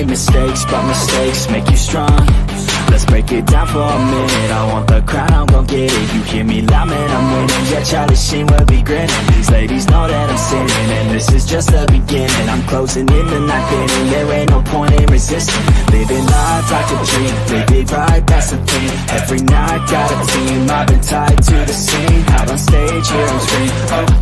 make mistakes, but mistakes make you strong. Let's break it down for a minute. I want the crown, I'm gon' get it. You hear me loud, man, I'm winning. Yeah, Charlie Sheen will be grinning. These ladies know that I'm sinning, and this is just the beginning. I'm closing in the night inning. There ain't no point in resisting. Living life like a dream, live it right, that's the thing. Every night got a team, I've been tied to the scene. Out on stage, here I'm screaming.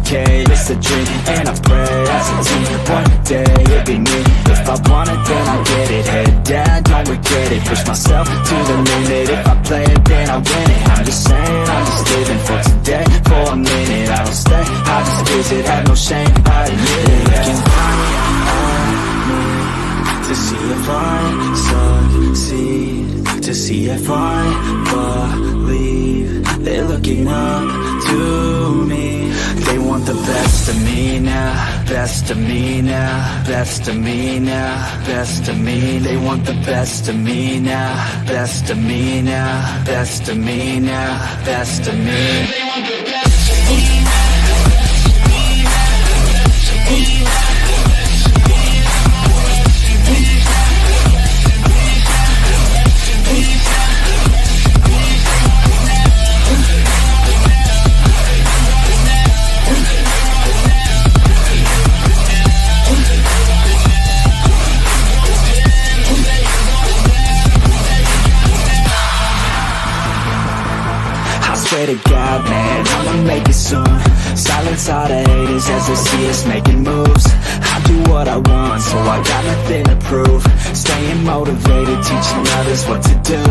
Okay, it's a dream, and I pray as a team. One day it'll be me. If I want it, then I'll get it. Head down, don't regret it. Push myself to the limit. If I play it, then I win it. I'm just saying, I'm just living for today. For a minute, I don't stay, I just visit. Have no shame, I admit it. Looking on me to see if I succeed, to see if I believe. They're looking up to me. They want the best of me now, best of me now, best of me now, best of me. They want the best of me now, best of me now, best of me now, best of me. They want the best of me now. Swear to God, man, I'ma make it soon. Silence all the haters as they see us making moves. I do what I want, so I got nothing to prove. Staying motivated, teaching others what to do.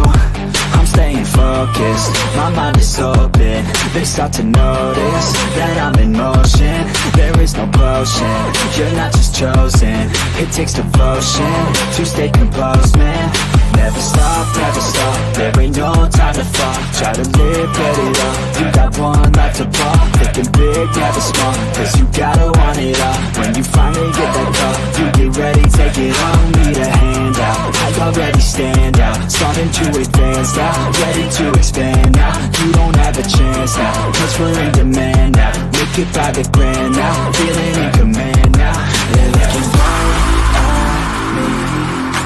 I'm staying focused, my mind is open. They start to notice that I'm in motion. There is no potion, you're not just chosen. It takes devotion to stay composed, man. Never stop, there ain't no time to fall. Try to live, get it up, you got one life to ball. Thinking big, never small, cause you gotta want it all. When you finally get that call, you get ready, take it on. Need a handout, I already stand out. Starting to advance now, ready to expand now. You don't have a chance now, cause we're in demand now. Make it by the grand now, feeling in command now. They're looking right at me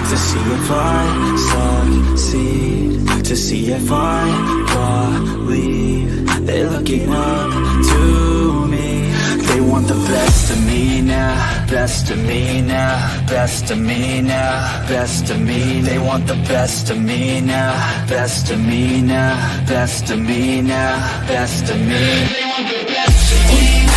to see if I succeed, to see if I believe. They're looking up to me. They want the best of me now, best of me now, best of me now, best of me. They want the best of me now, best of me now, best of me now, best of me. They want the best of me now.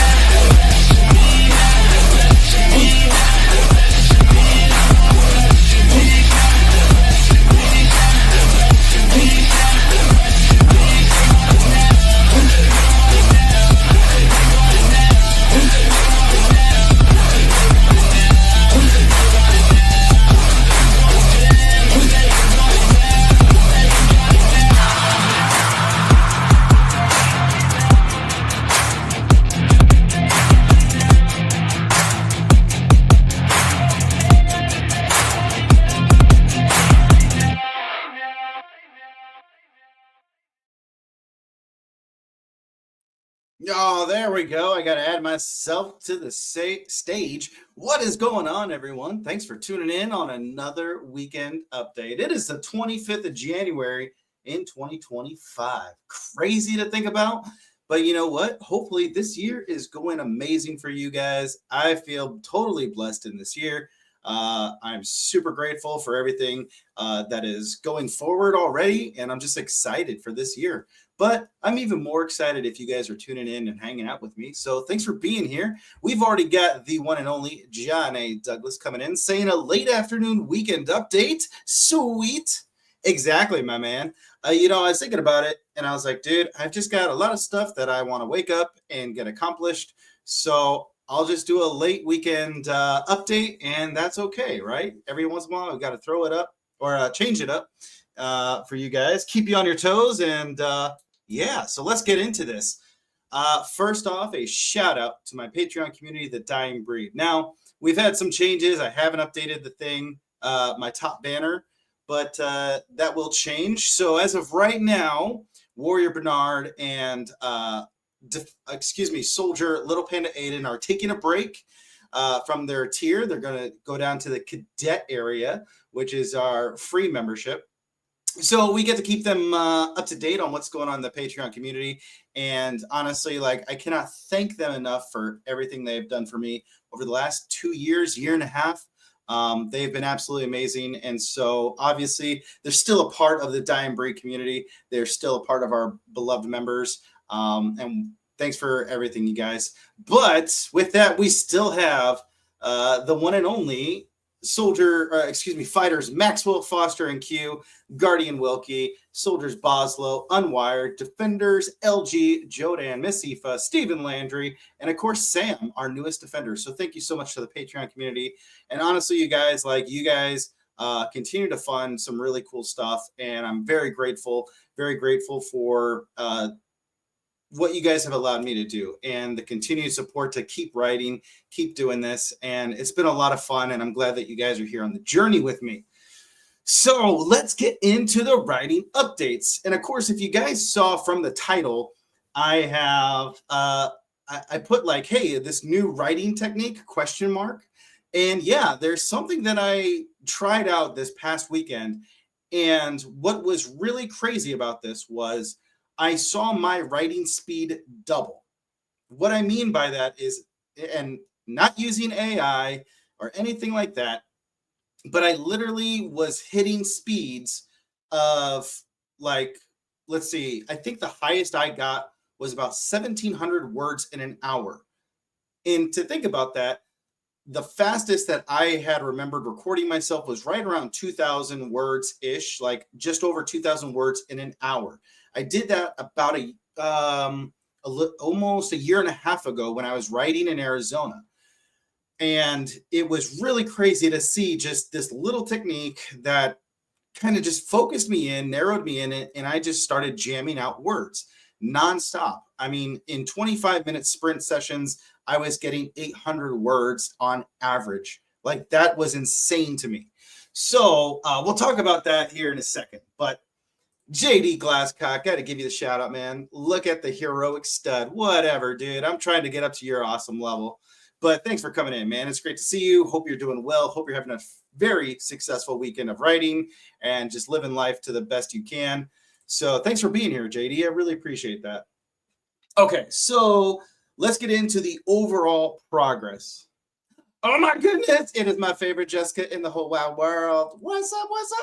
Oh, there we go. I got to add myself to the stage. What is going on, everyone? Thanks for tuning in on another weekend update. It is the 25th of January in 2025. Crazy to think about, but you know what? Hopefully this year is going amazing for you guys. I feel totally blessed in this year. I'm super grateful for everything that is going forward already, and I'm just excited for this year. But I'm even more excited if you guys are tuning in and hanging out with me. So thanks for being here. We've already got the one and only John A. Douglas coming in, saying a late afternoon weekend update. Sweet. Exactly, my man. I was thinking about it, and I was like, dude, I've just got a lot of stuff that I want to wake up and get accomplished. So I'll just do a late weekend update, and that's okay, right? Every once in a while, I've got to throw it up or change it up for you guys. Keep you on your toes, and yeah, so let's get into this. First off, a shout out to my Patreon community, The Dying Breed. Now, we've had some changes. I haven't updated the thing, my top banner, but that will change. So as of right now, Warrior Bernard and Soldier Little Panda Aiden are taking a break. from their tier. They're going to go down to the cadet area, which is our free membership. So we get to keep them up to date on what's going on in the Patreon community. And honestly, like, I cannot thank them enough for everything they've done for me over the last 2 years, year and a half. They've been absolutely amazing. And so obviously they're still a part of the Dying Breed community. They're still a part of our beloved members. And thanks for everything, you guys. But with that, we still have the one and only fighters Maxwell, Foster, and Q, Guardian Wilkie, Soldiers Boslow, Unwired, Defenders, LG, Jodan, Miss Aoife, Stephen Landry, and of course Sam, our newest defender. So thank you so much to the Patreon community. And honestly, you guys continue to fund some really cool stuff, and I'm very grateful for what you guys have allowed me to do and the continued support to keep writing, keep doing this. And it's been a lot of fun, and I'm glad that you guys are here on the journey with me. So let's get into the writing updates. And of course, if you guys saw from the title, I have, I put like, hey, this new writing technique, ? And yeah, there's something that I tried out this past weekend. And what was really crazy about this was I saw my writing speed double. What I mean by that is, and not using AI or anything like that, but I literally was hitting speeds of like, let's see, I think the highest I got was about 1,700 words in an hour. And to think about that, the fastest that I had remembered recording myself was right around 2,000 words-ish, like just over 2,000 words in an hour. I did that about almost a year and a half ago when I was writing in Arizona. And it was really crazy to see just this little technique that kind of just focused me in, narrowed me in, and I just started jamming out words nonstop. I mean, in 25-minute sprint sessions, I was getting 800 words on average. Like, that was insane to me. So we'll talk about that here in a second. But JD Glasscock, got to give you the shout out, man. Look at the heroic stud. Whatever, dude. I'm trying to get up to your awesome level. But thanks for coming in, man. It's great to see you. Hope you're doing well. Hope you're having a very successful weekend of writing and just living life to the best you can. So thanks for being here, JD. I really appreciate that. Okay, so let's get into the overall progress. Oh my goodness, it is my favorite Jessica in the whole wide world. What's up? What's up?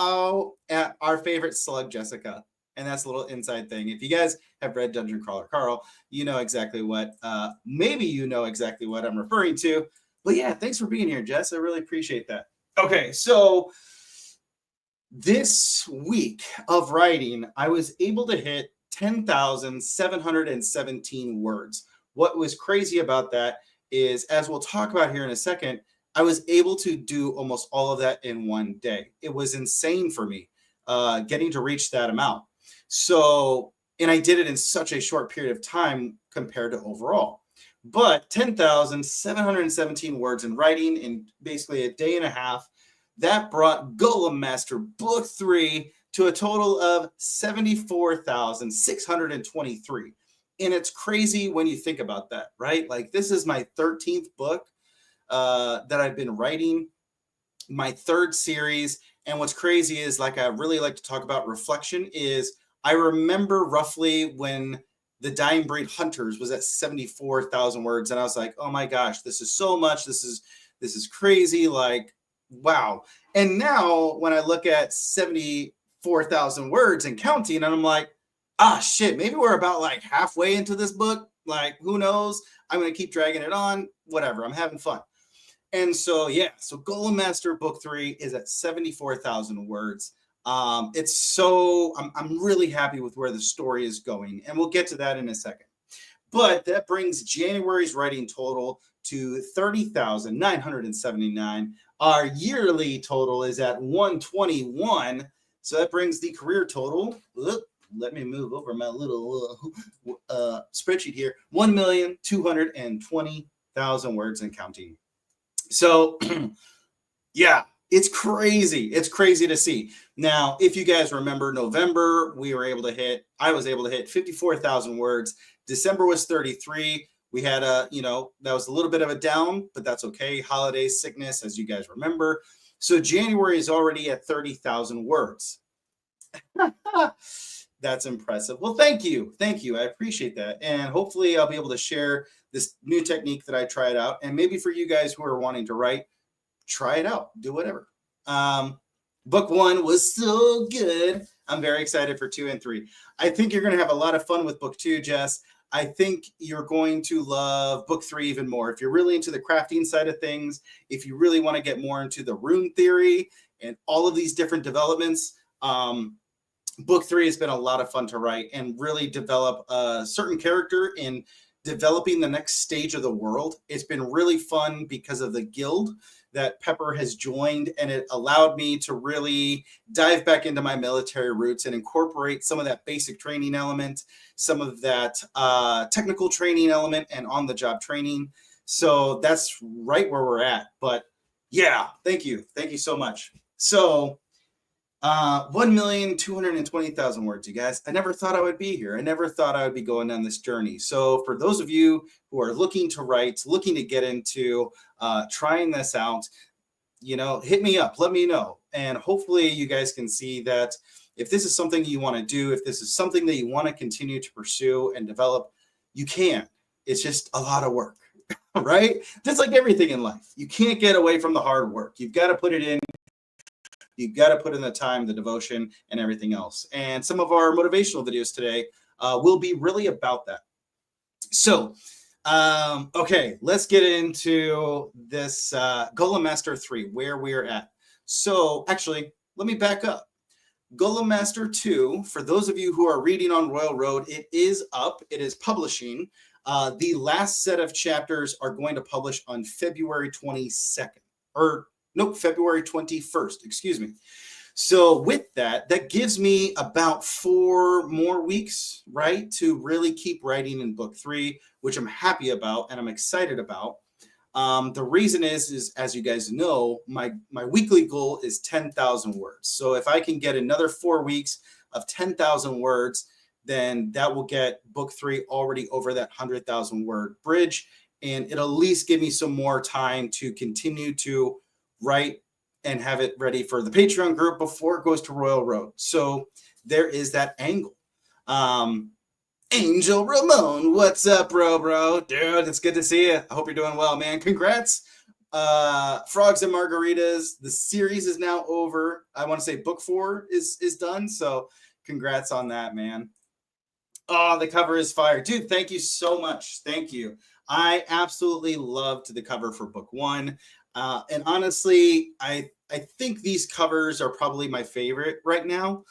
Oh, our favorite slug, Jessica. And that's a little inside thing. If you guys have read Dungeon Crawler Carl, you know exactly what, maybe you know exactly what I'm referring to. But yeah, thanks for being here, Jess. I really appreciate that. Okay, so this week of writing, I was able to hit 10,717 words. What was crazy about that is, as we'll talk about here in a second, I was able to do almost all of that in one day. It was insane for me getting to reach that amount. So, and I did it in such a short period of time compared to overall. But 10,717 words in writing in basically a day and a half, that brought Golem Master Book 3 to a total of 74,623. And it's crazy when you think about that, right? Like, this is my 13th book that I've been writing, my third series. And what's crazy is, like, I really like to talk about reflection, is I remember roughly when the Dying Breed Hunters was at 74,000 words. And I was like, oh my gosh, this is so much. This is crazy. Like, wow. And now when I look at 74,000 words and counting, and I'm like, ah, shit, maybe we're about like halfway into this book. Like, who knows? I'm going to keep dragging it on. Whatever. I'm having fun. And so, yeah, so Golem Master Book 3 is at 74,000 words. It's so, I'm really happy with where the story is going, and we'll get to that in a second. But that brings January's writing total to 30,979. Our yearly total is at 121. So that brings the career total. Let me move over my little spreadsheet here. 1,220,000 words and counting. So, yeah, it's crazy. It's crazy to see. Now, if you guys remember November, I was able to hit 54,000 words. December was 33. We had that was a little bit of a down, but that's okay. Holiday sickness, as you guys remember. So January is already at 30,000 words. That's impressive. Well, thank you. Thank you. I appreciate that. And hopefully I'll be able to share this new technique that I tried out. And maybe for you guys who are wanting to write, try it out. Do whatever. Book 1 was so good. I'm very excited for 2 and 3. I think you're going to have a lot of fun with book 2, Jess. I think you're going to love book 3 even more. If you're really into the crafting side of things, if you really want to get more into the rune theory and all of these different developments, book 3 has been a lot of fun to write and really develop a certain character in developing the next stage of the world. It's been really fun because of the guild that Pepper has joined, and it allowed me to really dive back into my military roots and incorporate some of that basic training element, some of that technical training element, and on-the-job training. So that's right where we're at. But yeah, thank you. Thank you so much. So 1,220,000 words, you guys. I never thought I would be here. I never thought I would be going on this journey. So for those of you who are looking to write, looking to get into trying this out, hit me up, let me know. And hopefully you guys can see that if this is something you want to do, if this is something that you want to continue to pursue and develop, you can. It's just a lot of work, right? Just like everything in life. You can't get away from the hard work. You've got to put it in. You've got to put in the time, the devotion, and everything else. And some of our motivational videos today will be really about that. So, okay, let's get into this Golem Master 3, where we're at. So, actually, let me back up. Golem Master 2, for those of you who are reading on Royal Road, it is up. It is publishing. The last set of chapters are going to publish on February 22nd. February 21st, excuse me. So with that gives me about 4 more weeks, right, to really keep writing in book 3, which I'm happy about and I'm excited about. The reason is as you guys know, my weekly goal is 10,000 words. So if I can get another 4 weeks of 10,000 words, then that will get book 3 already over that 100,000 word bridge. And it'll at least give me some more time to continue to write and have it ready for the Patreon group before it goes to Royal Road. So there is that angle. Angel Ramon, what's up, bro? Dude, it's good to see you. I hope you're doing well, man. Congrats. Frogs and Margaritas. The series is now over. I want to say book 4 is done. So congrats on that, man. Oh, the cover is fire. Dude, thank you so much. Thank you. I absolutely loved the cover for book 1. And honestly, I think these covers are probably my favorite right now.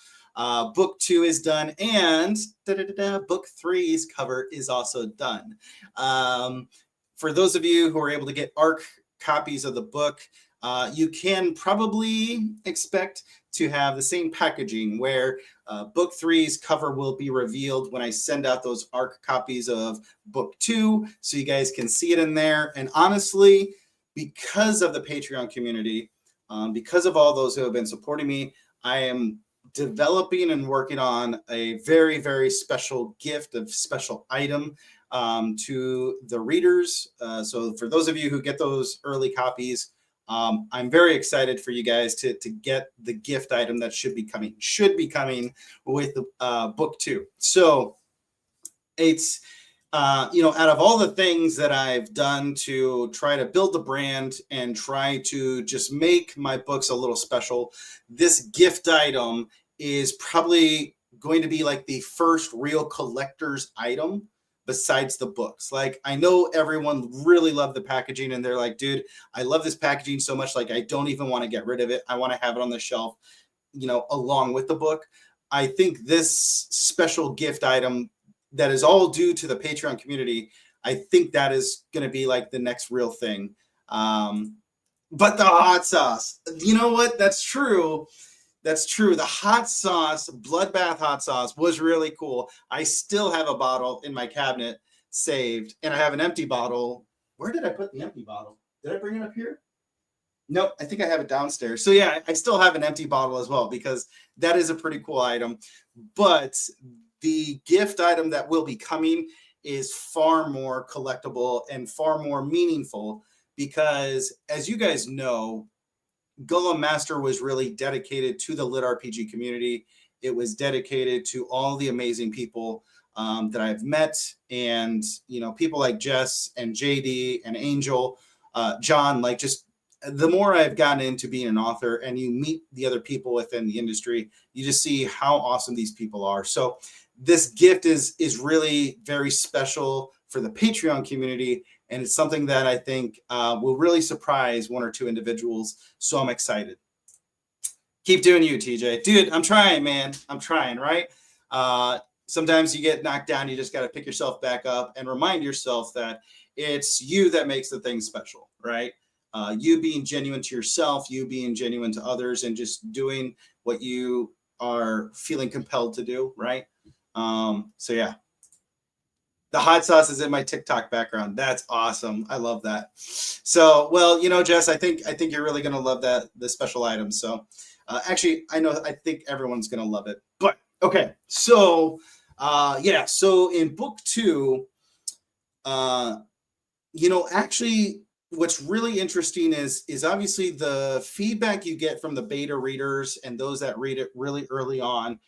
Book 2 is done, and book 3's cover is also done. For those of you who are able to get ARC copies of the book, you can probably expect to have the same packaging where book 3's cover will be revealed when I send out those ARC copies of book 2, so you guys can see it in there. And honestly, because of the Patreon community, because of all those who have been supporting me, I am developing and working on a very, very special gift, a special item to the readers. So for those of you who get those early copies, I'm very excited for you guys to get the gift item that should be coming with book 2. So it's out of all the things that I've done to try to build the brand and try to just make my books a little special, this gift item is probably going to be like the first real collector's item besides the books. Like, I know everyone really loved the packaging and they're like, dude, I love this packaging so much. Like, I don't even want to get rid of it. I want to have it on the shelf, along with the book. I think this special gift item that is all due to the Patreon community, I think that is going to be like the next real thing. But the hot sauce, you know what? That's true. That's true. The hot sauce, Bloodbath hot sauce, was really cool. I still have a bottle in my cabinet saved, and I have an empty bottle. Where did I put the empty bottle? Did I bring it up here? Nope, I think I have it downstairs. So yeah, I still have an empty bottle as well, because that is a pretty cool item. But the gift item that will be coming is far more collectible and far more meaningful because, as you guys know, Golem Master was really dedicated to the lit RPG community. It was dedicated to all the amazing people that I've met, and people like Jess and JD and Angel, John. Like, just the more I've gotten into being an author, and you meet the other people within the industry, you just see how awesome these people are. So this gift is really very special for the Patreon community. And it's something that I think will really surprise one or two individuals. So I'm excited. Keep doing you, TJ. Dude, I'm trying, man. I'm trying, right? Sometimes you get knocked down. You just got to pick yourself back up and remind yourself that it's you that makes the thing special, right? You being genuine to yourself, you being genuine to others, and just doing what you are feeling compelled to do, right? So yeah. The hot sauce is in my TikTok background. That's awesome. I love that. So, well, Jess, I think you're really going to love the special items. So, actually, I think everyone's going to love it. But okay, so yeah, so in book 2, actually, what's really interesting is obviously the feedback you get from the beta readers and those that read it really early on.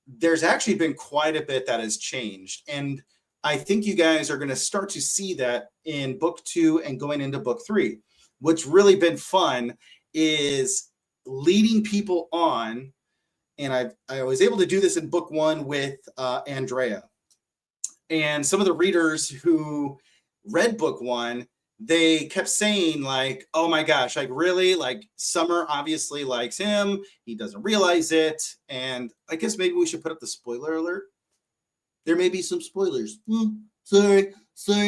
There's actually been quite a bit that has changed, and I think you guys are going to start to see that in book 2 and going into book 3. What's really been fun is leading people on. And I was able to do this in book 1 with Andrea. And some of the readers who read book 1, they kept saying like, oh my gosh, like really, like Summer obviously likes him. He doesn't realize it. And I guess maybe we should put up the spoiler alert. There may be some spoilers. Sorry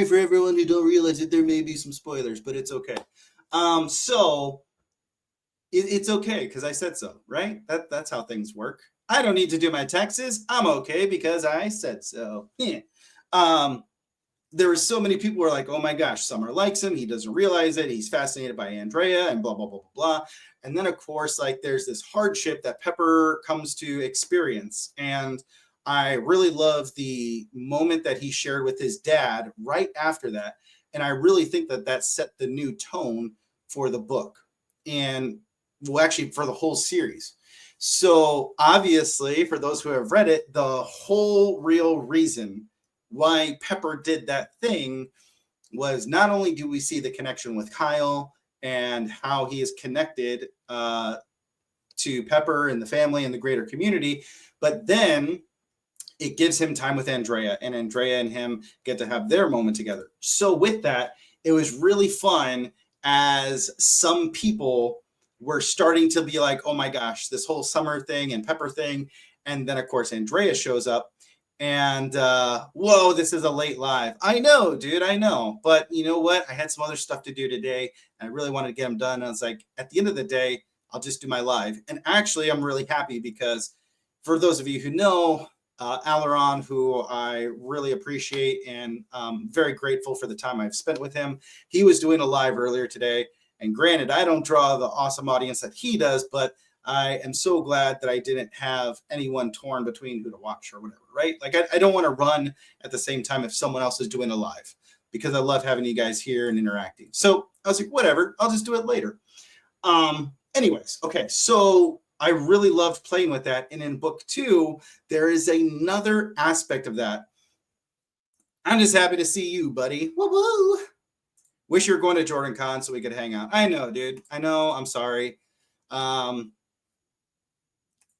for everyone who don't realize it. There may be some spoilers, but it's okay. So it's okay because I said so, right? That's how things work. I don't need to do my taxes. I'm okay because I said so. Yeah. There were so many people who were like, oh my gosh, Summer likes him. He doesn't realize it. He's fascinated by Andrea and blah, blah, blah, blah, blah. And then, of course, like there's this hardship that Pepper comes to experience. And I really love the moment that he shared with his dad right after that. And I really think that set the new tone for the book and, well, actually for the whole series. So obviously, for those who have read it, the whole real reason why Pepper did that thing was not only do we see the connection with Kyle and how he is connected to Pepper and the family and the greater community, but then it gives him time with Andrea, and Andrea and him get to have their moment together. So with that, it was really fun as some people were starting to be like, oh my gosh, this whole Summer thing and Pepper thing. And then, of course, Andrea shows up and, whoa, this is a late live. I know, dude, I know. But you know what? I had some other stuff to do today. And I really wanted to get them done. And I was like, at the end of the day, I'll just do my live. And actually, I'm really happy because for those of you who know, Aileron, who I really appreciate and very grateful for the time I've spent with him. He was doing a live earlier today. And granted, I don't draw the awesome audience that he does, but I am so glad that I didn't have anyone torn between who to watch or whatever, right? Like, I don't want to run at the same time if someone else is doing a live because I love having you guys here and interacting. So I was like, whatever, I'll just do it later. Anyways, okay, so I really loved playing with that. And in book 2, there is another aspect of that. I'm just happy to see you, buddy. Woo woo. Wish you were going to Jordan Con so we could hang out. I know, dude. I know. I'm sorry.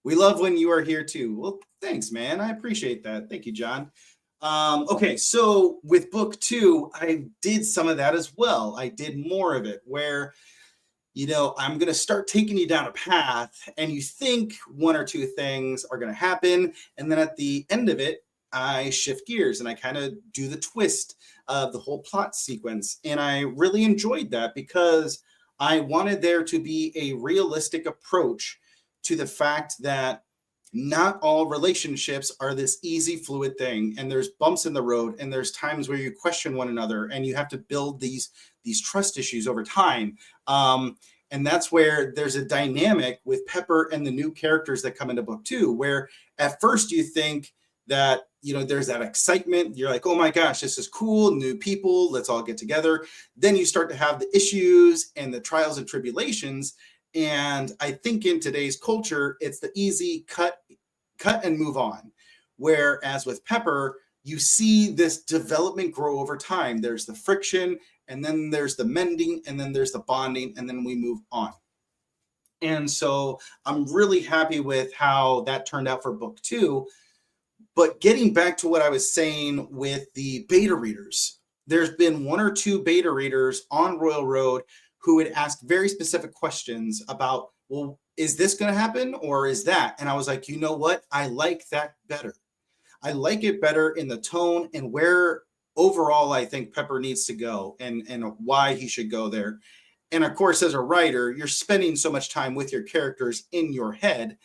We love when you are here too. Well, thanks, man. I appreciate that. Thank you, John. Okay, so with book 2, I did some of that as well. I did more of it where, I'm going to start taking you down a path and you think one or two things are going to happen. And then at the end of it, I shift gears and I kind of do the twist of the whole plot sequence. And I really enjoyed that because I wanted there to be a realistic approach to the fact that not all relationships are this easy, fluid thing. And there's bumps in the road and there's times where you question one another and you have to build these trust issues over time. And that's where there's a dynamic with Pepper and the new characters that come into book 2, where at first you think that, there's that excitement. You're like, oh my gosh, this is cool, new people, let's all get together. Then you start to have the issues and the trials and tribulations. And I think in today's culture, it's the easy cut and move on. Whereas with Pepper, you see this development grow over time. There's the friction, and then there's the mending, and then there's the bonding, and then we move on. And so I'm really happy with how that turned out for book 2. But getting back to what I was saying with the beta readers, there's been 1 or 2 beta readers on Royal Road who had asked very specific questions about, well, is this going to happen or is that? And I was like, you know what? I like that better. I like it better in the tone and where overall I think Pepper needs to go and why he should go there. And of course, as a writer, you're spending so much time with your characters in your head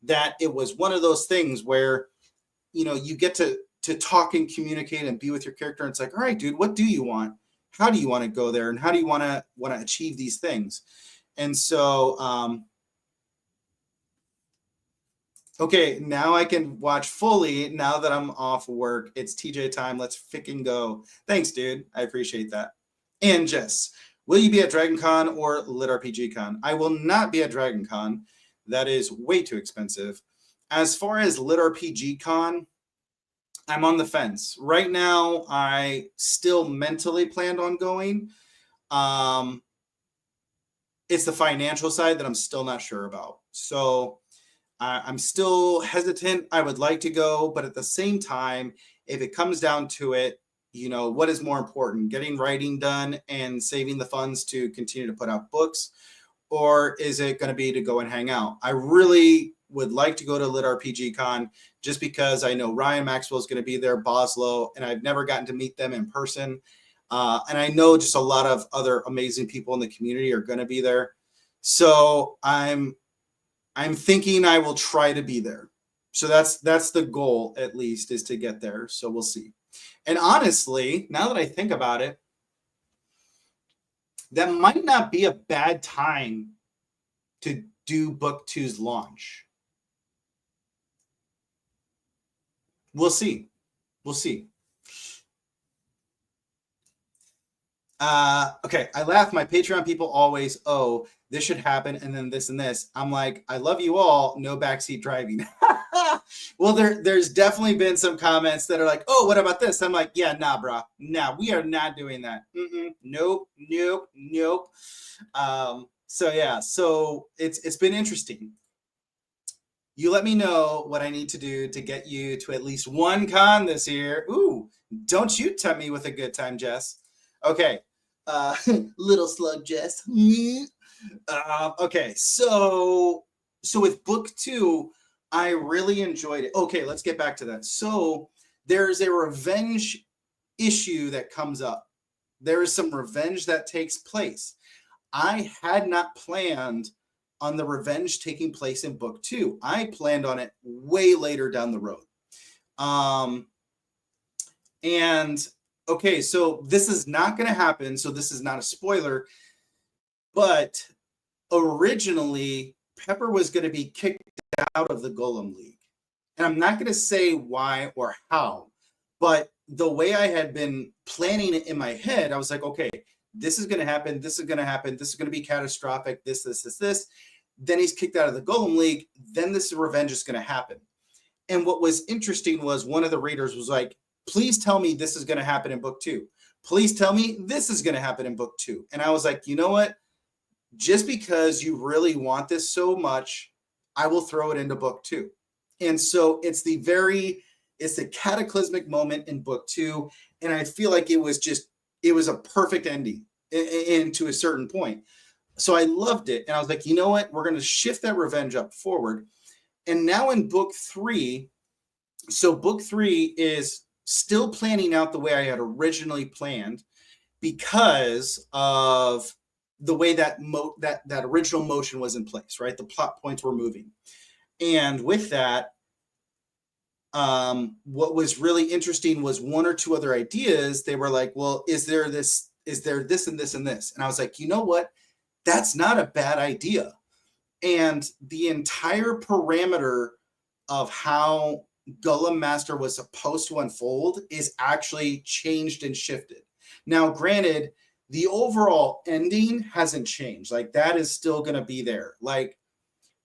that it was one of those things where, you get to talk and communicate and be with your character. And it's like, all right, dude, what do you want? How do you want to go there? And how do you want to achieve these things? And so, okay, now I can watch fully now that I'm off work. It's TJ time. Let's freaking go. Thanks, dude. I appreciate that. And Jess, will you be at DragonCon or Lit RPG Con? I will not be at DragonCon. That is way too expensive. As far as Lit RPG Con, I'm on the fence. Right now, I still mentally planned on going. It's the financial side that I'm still not sure about. So I'm still hesitant. I would like to go, but at the same time, if it comes down to it, what is more important, getting writing done and saving the funds to continue to put out books? Or is it going to be to go and hang out? I really would like to go to Lit RPG Con just because I know Ryan Maxwell is going to be there, Boslow, and I've never gotten to meet them in person. And I know just a lot of other amazing people in the community are going to be there. So I'm thinking I will try to be there. So that's the goal, at least, is to get there. So we'll see. And honestly, now that I think about it, that might not be a bad time to do book 2's launch. We'll see. We'll see. Okay, I laugh. My Patreon people always, oh, this should happen, and then this and this. I'm like, I love you all. No backseat driving. Well, there's definitely been some comments that are like, oh, what about this? I'm like, yeah, nah, bro. Nah, we are not doing that. Nope. So yeah, so it's been interesting. You let me know what I need to do to get you to at least one con this year. Ooh, don't you tempt me with a good time, Jess. Okay. Little slug Jess. Okay, so with book 2, I really enjoyed it. Okay, let's get back to that. So there's a revenge issue that comes up. There is some revenge that takes place. I had not planned on the revenge taking place in book 2. I planned on it way later down the road. And okay, so this is not going to happen. So this is not a spoiler, but originally Pepper was going to be kicked out of the Golem League. And I'm not going to say why or how, but the way I had been planning it in my head, I was like, okay, this is going to happen. This is going to happen. This is going to be catastrophic. This. Then he's kicked out of the Golem League. Then this revenge is going to happen. And what was interesting was one of the readers was like, please tell me this is going to happen in book 2. Please tell me this is going to happen in book 2. And I was like, you know what? Just because you really want this so much, I will throw it into book 2. And so it's the cataclysmic moment in book 2. And I feel like it was a perfect ending and to a certain point. So I loved it. And I was like, you know what? We're going to shift that revenge up forward. And now in book 3, so book 3 is still planning out the way I had originally planned because of the way that original motion was in place, right? The plot points were moving. And with that, what was really interesting was 1 or 2 other ideas. They were like, well, is there this and this and this? And I was like, you know what? That's not a bad idea. And the entire parameter of how Golem Master was supposed to unfold is actually changed and shifted. Now, granted, the overall ending hasn't changed. Like, that is still going to be there. Like,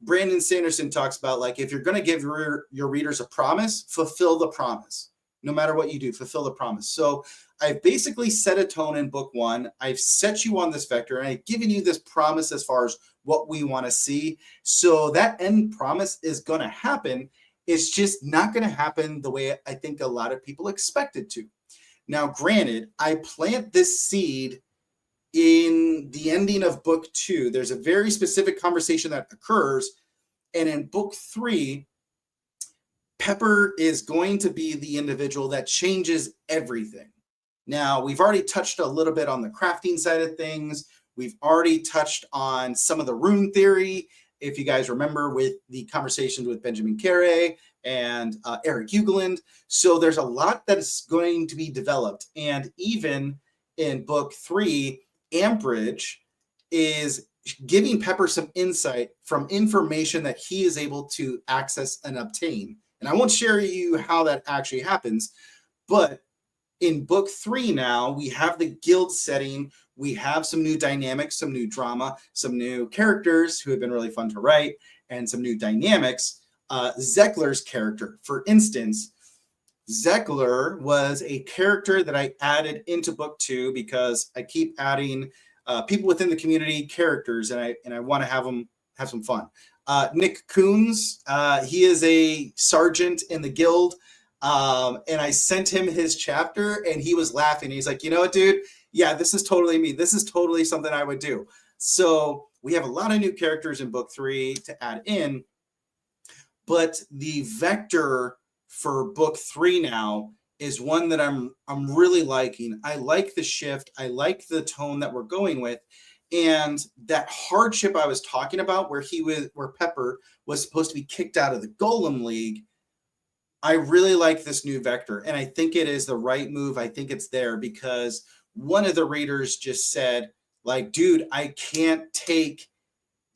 Brandon Sanderson talks about, like, if you're going to give your readers a promise, fulfill the promise. No matter what you do, fulfill the promise. So I've basically set a tone in book one. I've set you on this vector, and I've given you this promise as far as what we want to see. So that end promise is going to happen. It's just not going to happen the way I think a lot of people expect it to. Now, granted, I plant this seed in the ending of book two. There's a very specific conversation that occurs. And in book three, Pepper is going to be the individual that changes everything. Now, we've already touched a little bit on the crafting side of things. We've already touched on some of the rune theory. If you guys remember with the conversations with Benjamin Carey and Eric Hugeland. So there's a lot that is going to be developed. And even in book three, Ambridge is giving Pepper some insight from information that he is able to access and obtain. And I won't share you how that actually happens, but in book three now, we have the guild setting. We have some new dynamics, some new drama, some new characters who have been really fun to write, and some new dynamics. Zekler's character, for instance, Zekler was a character that I added into book two because I keep adding people within the community characters, and I want to have them have some fun. Nick Coons, he is a sergeant in the guild. And I sent him his chapter and he was laughing. He's like, you know what, dude? Yeah, this is totally me. This is totally something I would do. So we have a lot of new characters in book three to add in, but the vector for book three now is one that I'm really liking. I like the shift. I like the tone that we're going with. And that hardship I was talking about where Pepper was supposed to be kicked out of the Golem League, I really like this new vector, and I think it is the right move. I think it's there because one of the readers just said, like, dude, I can't take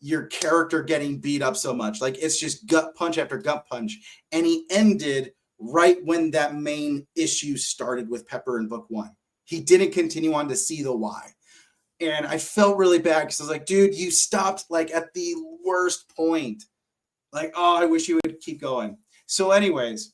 your character getting beat up so much. Like, it's just gut punch after gut punch. And he ended right when that main issue started with Pepper in book one. He didn't continue on to see the why. And I felt really bad because I was like, dude, you stopped like at the worst point. Like, oh, I wish you would keep going. So anyways,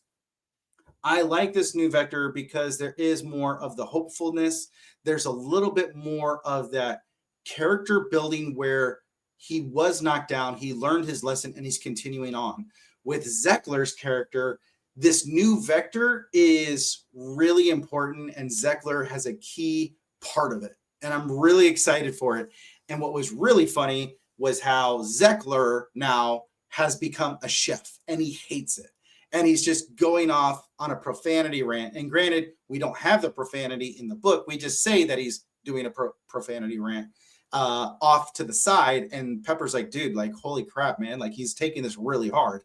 I like this new vector because there is more of the hopefulness. There's a little bit more of that character building where he was knocked down, he learned his lesson, and he's continuing on. With Zekler's character, this new vector is really important, and Zekler has a key part of it. And I'm really excited for it. And what was really funny was how Zekler now has become a chef, and he hates it. And he's just going off on a profanity rant. And granted, we don't have the profanity in the book. We just say that he's doing a profanity rant off to the side. And Pepper's like, dude, like, holy crap, man. Like, he's taking this really hard.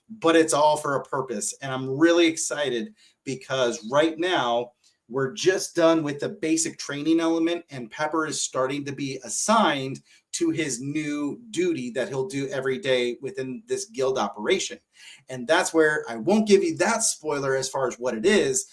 But it's all for a purpose. And I'm really excited because right now we're just done with the basic training element. And Pepper is starting to be assigned to his new duty that he'll do every day within this guild operation. And that's where I won't give you that spoiler as far as what it is,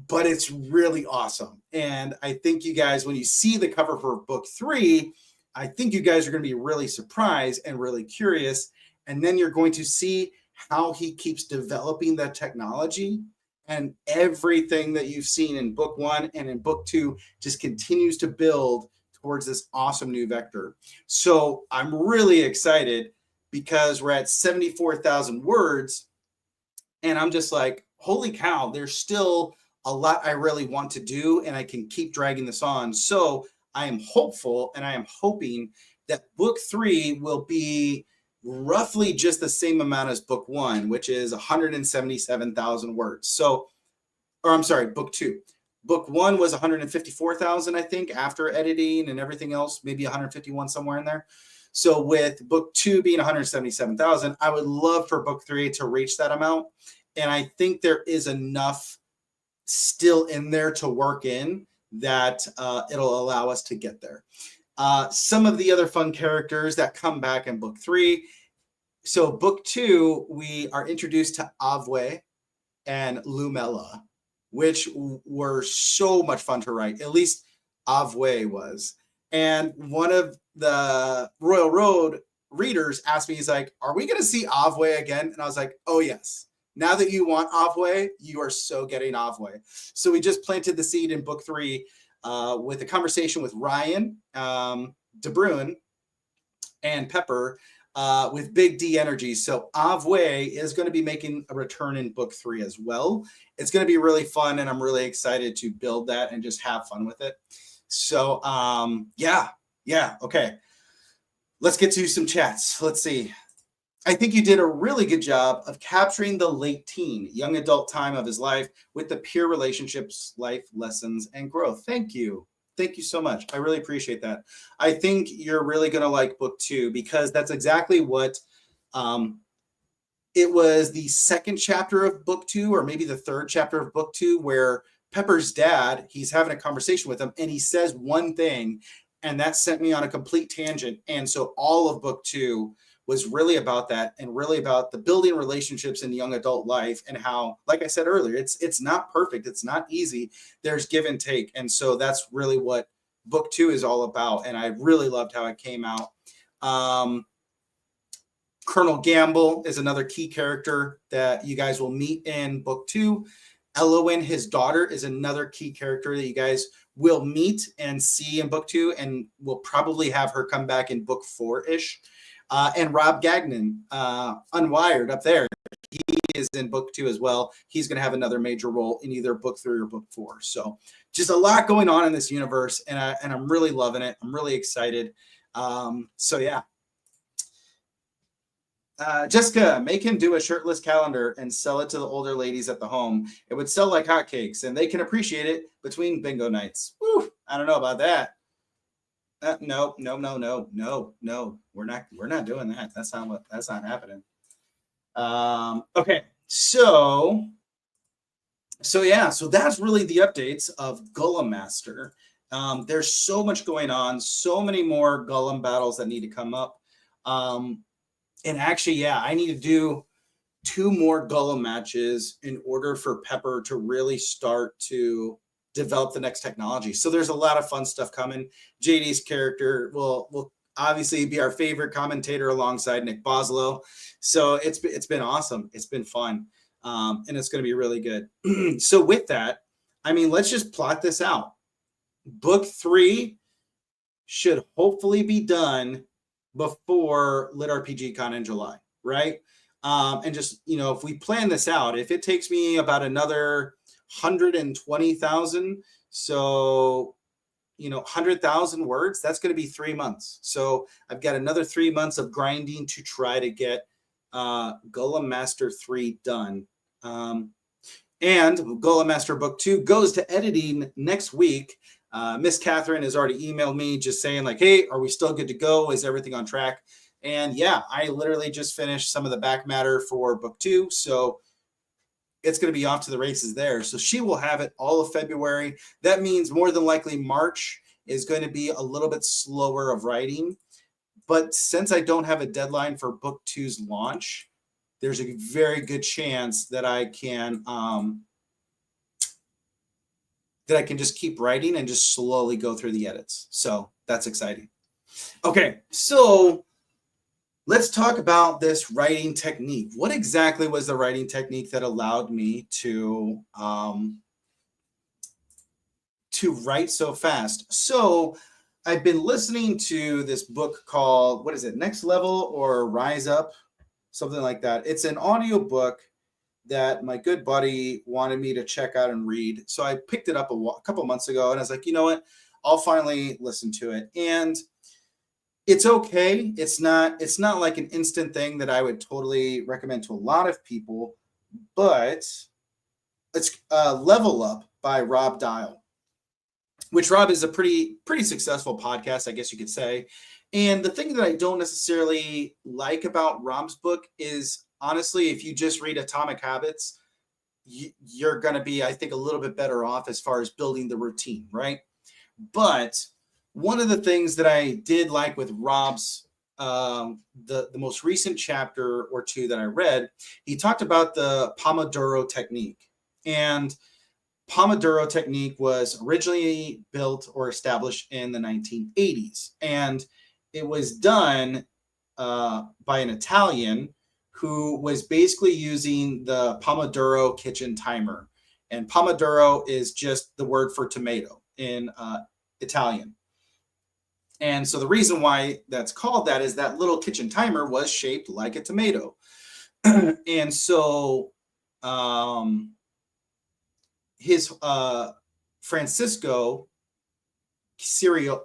but it's really awesome. And I think you guys, when you see the cover for book three, I think you guys are going to be really surprised and really curious. And then you're going to see how he keeps developing that technology, and everything that you've seen in book one and in book two just continues to build towards this awesome new vector. So I'm really excited because we're at 74,000 words. And I'm just like, holy cow, there's still a lot I really want to do, and I can keep dragging this on. So I am hopeful, and I am hoping that book three will be roughly just the same amount as book one, which is 177,000 words. So, or I'm sorry, book two. Book one was 154,000, I think, after editing and everything else, maybe 151 somewhere in there. So with book two being 177,000, I would love for book three to reach that amount. And I think there is enough still in there to work in that it'll allow us to get there. Some of the other fun characters that come back in book three. So book two, we are introduced to Avwe. and Lumella, which were so much fun to write. At least Avwe was. And one of the Royal Road readers asked me, he's like, "Are we going to see Avwe again?" And I was like, "Oh, yes. Now that you want Avwe, you are so getting Avwe." So we just planted the seed in book 3 with a conversation with Ryan De Bruin and Pepper with Big D Energy. So Avwe is going to be making a return in book 3 as well. It's going to be really fun, and I'm really excited to build that and just have fun with it. So yeah, okay. Let's get to some chats. Let's see. I think you did a really good job of capturing the late teen, young adult time of his life with the peer relationships, life lessons, and growth. Thank you. Thank you so much. I really appreciate that. I think you're really going to like book 2 because that's exactly what it was, the second chapter of book 2, or maybe the third chapter of book 2, where Pepper's dad, he's having a conversation with him and he says one thing, and that sent me on a complete tangent. And so all of book 2 was really about that, and really about the building relationships in the young adult life, and how, like I said earlier, it's not perfect. It's not easy. There's give and take. And so that's really what book 2 is all about. And I really loved how it came out. Colonel Gamble is another key character that you guys will meet in book 2. Elowen, his daughter, is another key character that you guys will meet and see in book 2, and we'll probably have her come back in book 4-ish. And Rob Gagnon, Unwired, up there, he is in book 2 as well. He's going to have another major role in either book 3 or book 4. So just a lot going on in this universe, and I'm really loving it. I'm really excited. So yeah. Jessica, make him do a shirtless calendar and sell it to the older ladies at the home. It would sell like hotcakes, and they can appreciate it between bingo nights. Woo, I don't know about that. No. We're not doing that. That's not happening. Okay. So yeah, so that's really the updates of Golem Master. There's so much going on, so many more Golem battles that need to come up. And actually, yeah, I need to do 2 more Golem matches in order for Pepper to really start to develop the next technology. So there's a lot of fun stuff coming. JD's character will obviously be our favorite commentator alongside Nick Boslow. So it's been awesome. It's been fun. And it's going to be really good. So with that, I mean, let's just plot this out. Book 3 should hopefully be done before Lit RPG Con in July, right? And just, if we plan this out, if it takes me about another 120,000, so 100,000 words, that's going to be 3 months. So I've got another 3 months of grinding to try to get Golem Master 3 done. And Golem Master Book 2 goes to editing next week. Miss Catherine has already emailed me just saying like, hey, are we still good to go? Is everything on track? And yeah, I literally just finished some of the back matter for book 2. So it's going to be off to the races there. So she will have it all of February. That means more than likely March is going to be a little bit slower of writing. But since I don't have a deadline for book 2's launch, there's a very good chance that I can just keep writing and just slowly go through the edits. So that's exciting. Okay, so let's talk about this writing technique. What exactly was the writing technique that allowed me to write so fast? So I've been listening to this book called, what is it, Next Level or Rise Up? Something like that. It's an audio book that my good buddy wanted me to check out and read. So I picked it up a couple months ago, and I was like, you know what? I'll finally listen to it. And it's okay. It's not like an instant thing that I would totally recommend to a lot of people, but it's Level Up by Rob Dial, which Rob is a pretty successful podcast, I guess you could say. And the thing that I don't necessarily like about Rob's book is, honestly, if you just read Atomic Habits, you're going to be, I think, a little bit better off as far as building the routine, right? But one of the things that I did like with Rob's the most recent chapter or two that I read, he talked about the Pomodoro technique. And Pomodoro technique was originally built or established in the 1980s. And it was done by an Italian who was basically using the Pomodoro kitchen timer. And Pomodoro is just the word for tomato in Italian. And so the reason why that's called that is that little kitchen timer was shaped like a tomato. And so his Francisco Cirillo,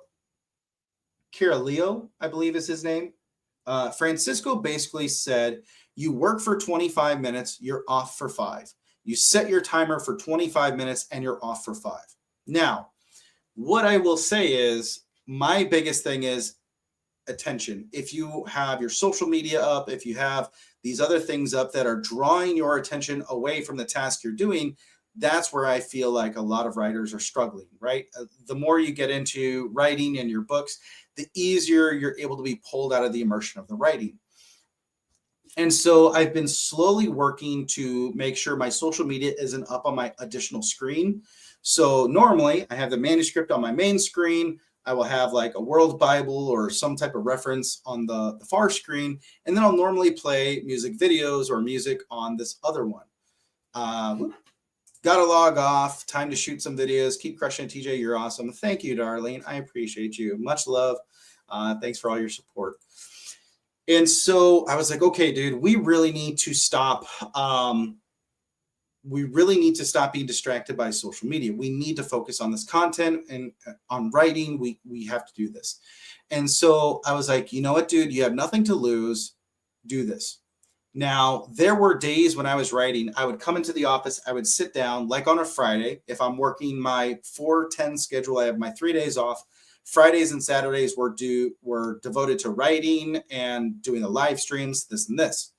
I believe is his name. Francisco basically said, you work for 25 minutes, you're off for 5. You set your timer for 25 minutes and you're off for 5. Now, what I will say is my biggest thing is attention. If you have your social media up, if you have these other things up that are drawing your attention away from the task you're doing, that's where I feel like a lot of writers are struggling, right? The more you get into writing and your books, the easier you're able to be pulled out of the immersion of the writing. And so I've been slowly working to make sure my social media isn't up on my additional screen. So normally I have the manuscript on my main screen. I will have like a World Bible or some type of reference on the far screen. And then I'll normally play music videos or music on this other one. Got to log off. Time to shoot some videos. Keep crushing it, TJ. You're awesome. Thank you, darling. I appreciate you. Much love. Thanks for all your support. And so I was like, okay, dude, we really need to stop. We really need to stop being distracted by social media. We need to focus on this content and on writing. We have to do this. And so I was like, you know what, dude, you have nothing to lose. Do this. Now, there were days when I was writing, I would come into the office, I would sit down, like on a Friday, if I'm working my 4-10 schedule, I have my 3 days off. Fridays and Saturdays were devoted to writing and doing the live streams, this and this.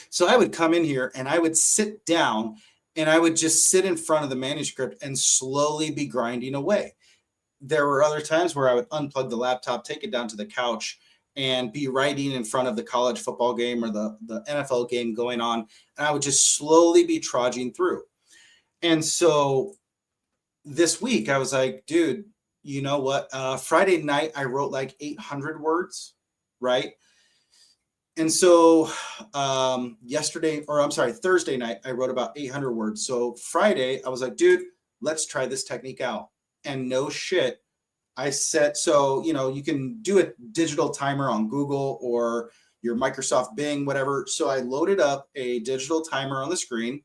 So I would come in here and I would sit down and I would just sit in front of the manuscript and slowly be grinding away. There were other times where I would unplug the laptop, take it down to the couch, and be writing in front of the college football game or the NFL game going on. And I would just slowly be trudging through. And so this week I was like, dude, you know what? Friday night, I wrote like 800 words, right? And so Thursday night, I wrote about 800 words. So Friday, I was like, dude, let's try this technique out. And no shit, I set, so, you know, you can do a digital timer on Google or your Microsoft Bing, whatever. So I loaded up a digital timer on the screen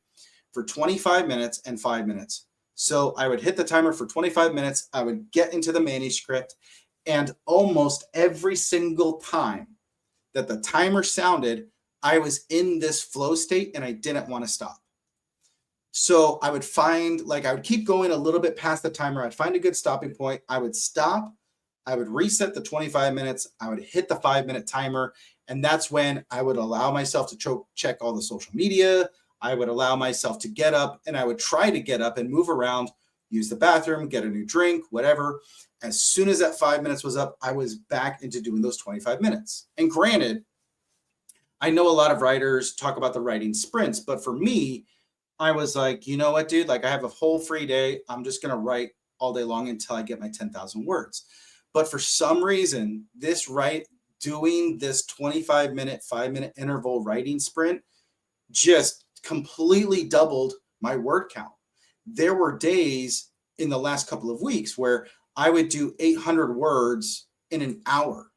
for 25 minutes and 5 minutes. So I would hit the timer for 25 minutes. I would get into the manuscript, and almost every single time that the timer sounded, I was in this flow state and I didn't want to stop. So I would find, like, I would keep going a little bit past the timer. I'd find a good stopping point. I would stop. I would reset the 25 minutes. I would hit the 5-minute timer. And that's when I would allow myself to check all the social media. I would allow myself to get up, and I would try to get up and move around, use the bathroom, get a new drink, whatever. As soon as that 5 minutes was up, I was back into doing those 25 minutes. And granted, I know a lot of writers talk about the writing sprints, but for me, I was like, you know what, dude, like I have a whole free day. I'm just going to write all day long until I get my 10,000 words. But for some reason, doing this 25-minute, 5-minute interval writing sprint just completely doubled my word count. There were days in the last couple of weeks where I would do 800 words in an hour.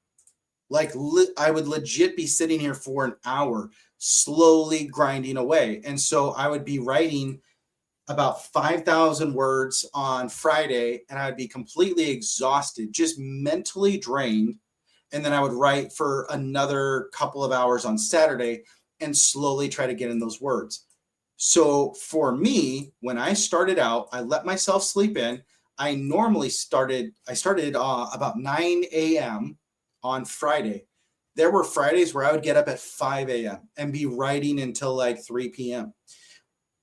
Like I would legit be sitting here for an hour, slowly grinding away. And so I would be writing about 5,000 words on Friday, and I'd be completely exhausted, just mentally drained. And then I would write for another couple of hours on Saturday and slowly try to get in those words. So for me, when I started out, I let myself sleep in. I started about 9 a.m. on Friday. There were Fridays where I would get up at 5 a.m. and be writing until like 3 p.m.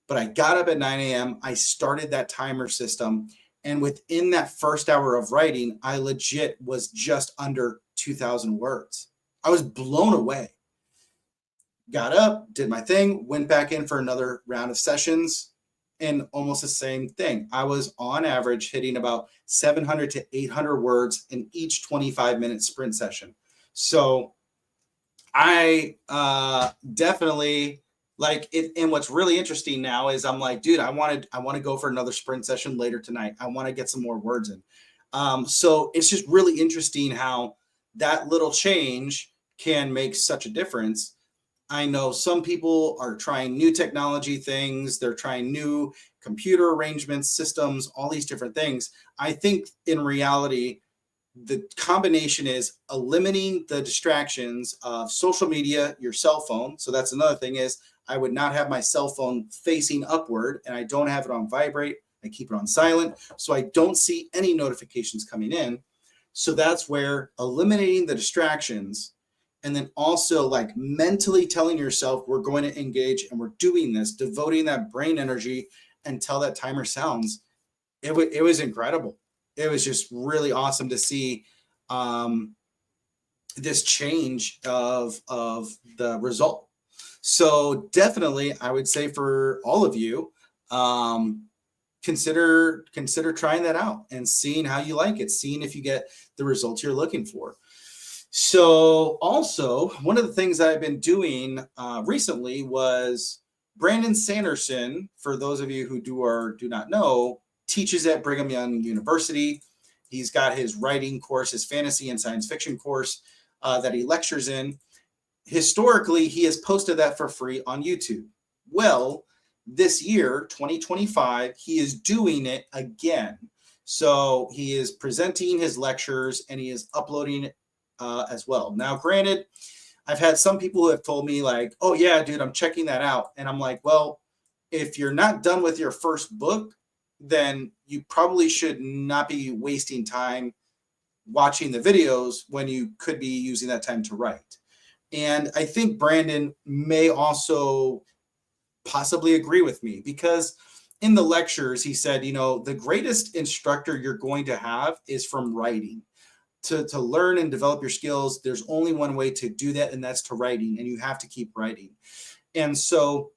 But I got up at 9 a.m. I started that timer system. And within that first hour of writing, I legit was just under 2,000 words. I was blown away. Got up, did my thing, went back in for another round of sessions, and almost the same thing. I was on average hitting about 700 to 800 words in each 25-minute sprint session. So I definitely like it. And what's really interesting now is I'm like, dude, I want to go for another sprint session later tonight. I want to get some more words in. So it's just really interesting how that little change can make such a difference. I know some people are trying new technology things. They're trying new computer arrangements, systems, all these different things. I think in reality, the combination is eliminating the distractions of social media, your cell phone. So that's another thing is I would not have my cell phone facing upward, and I don't have it on vibrate. I keep it on silent, so I don't see any notifications coming in. So that's where eliminating the distractions, and then also like mentally telling yourself, we're going to engage and we're doing this, devoting that brain energy until that timer sounds. It was incredible. It was just really awesome to see this change of the result. So definitely, I would say for all of you, consider trying that out and seeing how you like it, seeing if you get the results you're looking for. So also, one of the things that I've been doing recently was Brandon Sanderson, for those of you who do or do not know, teaches at Brigham Young University. He's got his writing course, his fantasy and science fiction course that he lectures in. Historically, he has posted that for free on YouTube. Well, this year, 2025, he is doing it again. So he is presenting his lectures and he is uploading it as well. Now, granted, I've had some people who have told me like, oh yeah, dude, I'm checking that out. And I'm like, well, if you're not done with your first book, then you probably should not be wasting time watching the videos when you could be using that time to write. And I think Brandon may also possibly agree with me, because in the lectures, he said, you know, the greatest instructor you're going to have is from writing. To learn and develop your skills, there's only one way to do that, and that's to writing, and you have to keep writing. And so,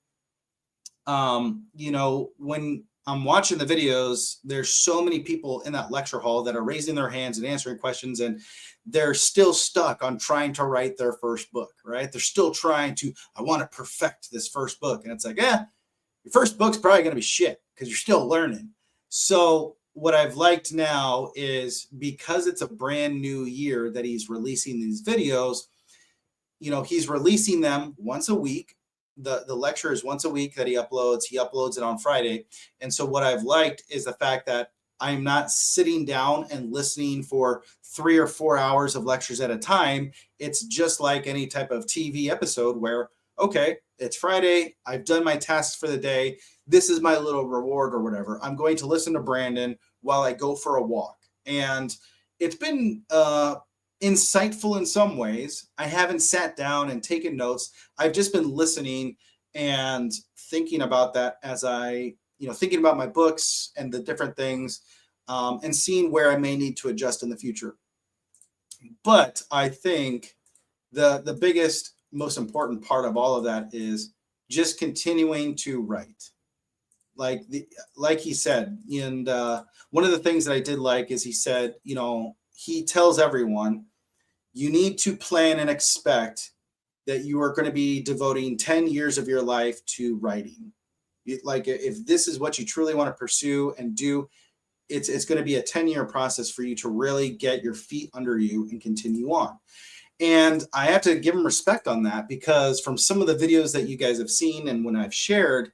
you know, when I'm watching the videos, there's so many people in that lecture hall that are raising their hands and answering questions, and they're still stuck on trying to write their first book, right? They're still trying to, I want to perfect this first book. And it's like, your first book's probably going to be shit because you're still learning. So what I've liked now is, because it's a brand new year that he's releasing these videos, you know, he's releasing them once a week. The lecture is once a week that he uploads. He uploads it on Friday. And so what I've liked is the fact that I'm not sitting down and listening for 3 or 4 hours of lectures at a time. It's just like any type of TV episode where, okay, it's Friday. I've done my tasks for the day. This is my little reward or whatever. I'm going to listen to Brandon while I go for a walk. And it's been insightful in some ways. I haven't sat down and taken notes. I've just been listening and thinking about that as I, you know, thinking about my books and the different things, and seeing where I may need to adjust in the future. But I think the biggest, most important part of all of that is just continuing to write. Like he said, and one of the things that I did like is he said, you know, he tells everyone, you need to plan and expect that you are going to be devoting 10 years of your life to writing. Like, if this is what you truly want to pursue and do, it's going to be a 10-year process for you to really get your feet under you and continue on. And I have to give him respect on that, because from some of the videos that you guys have seen and when I've shared,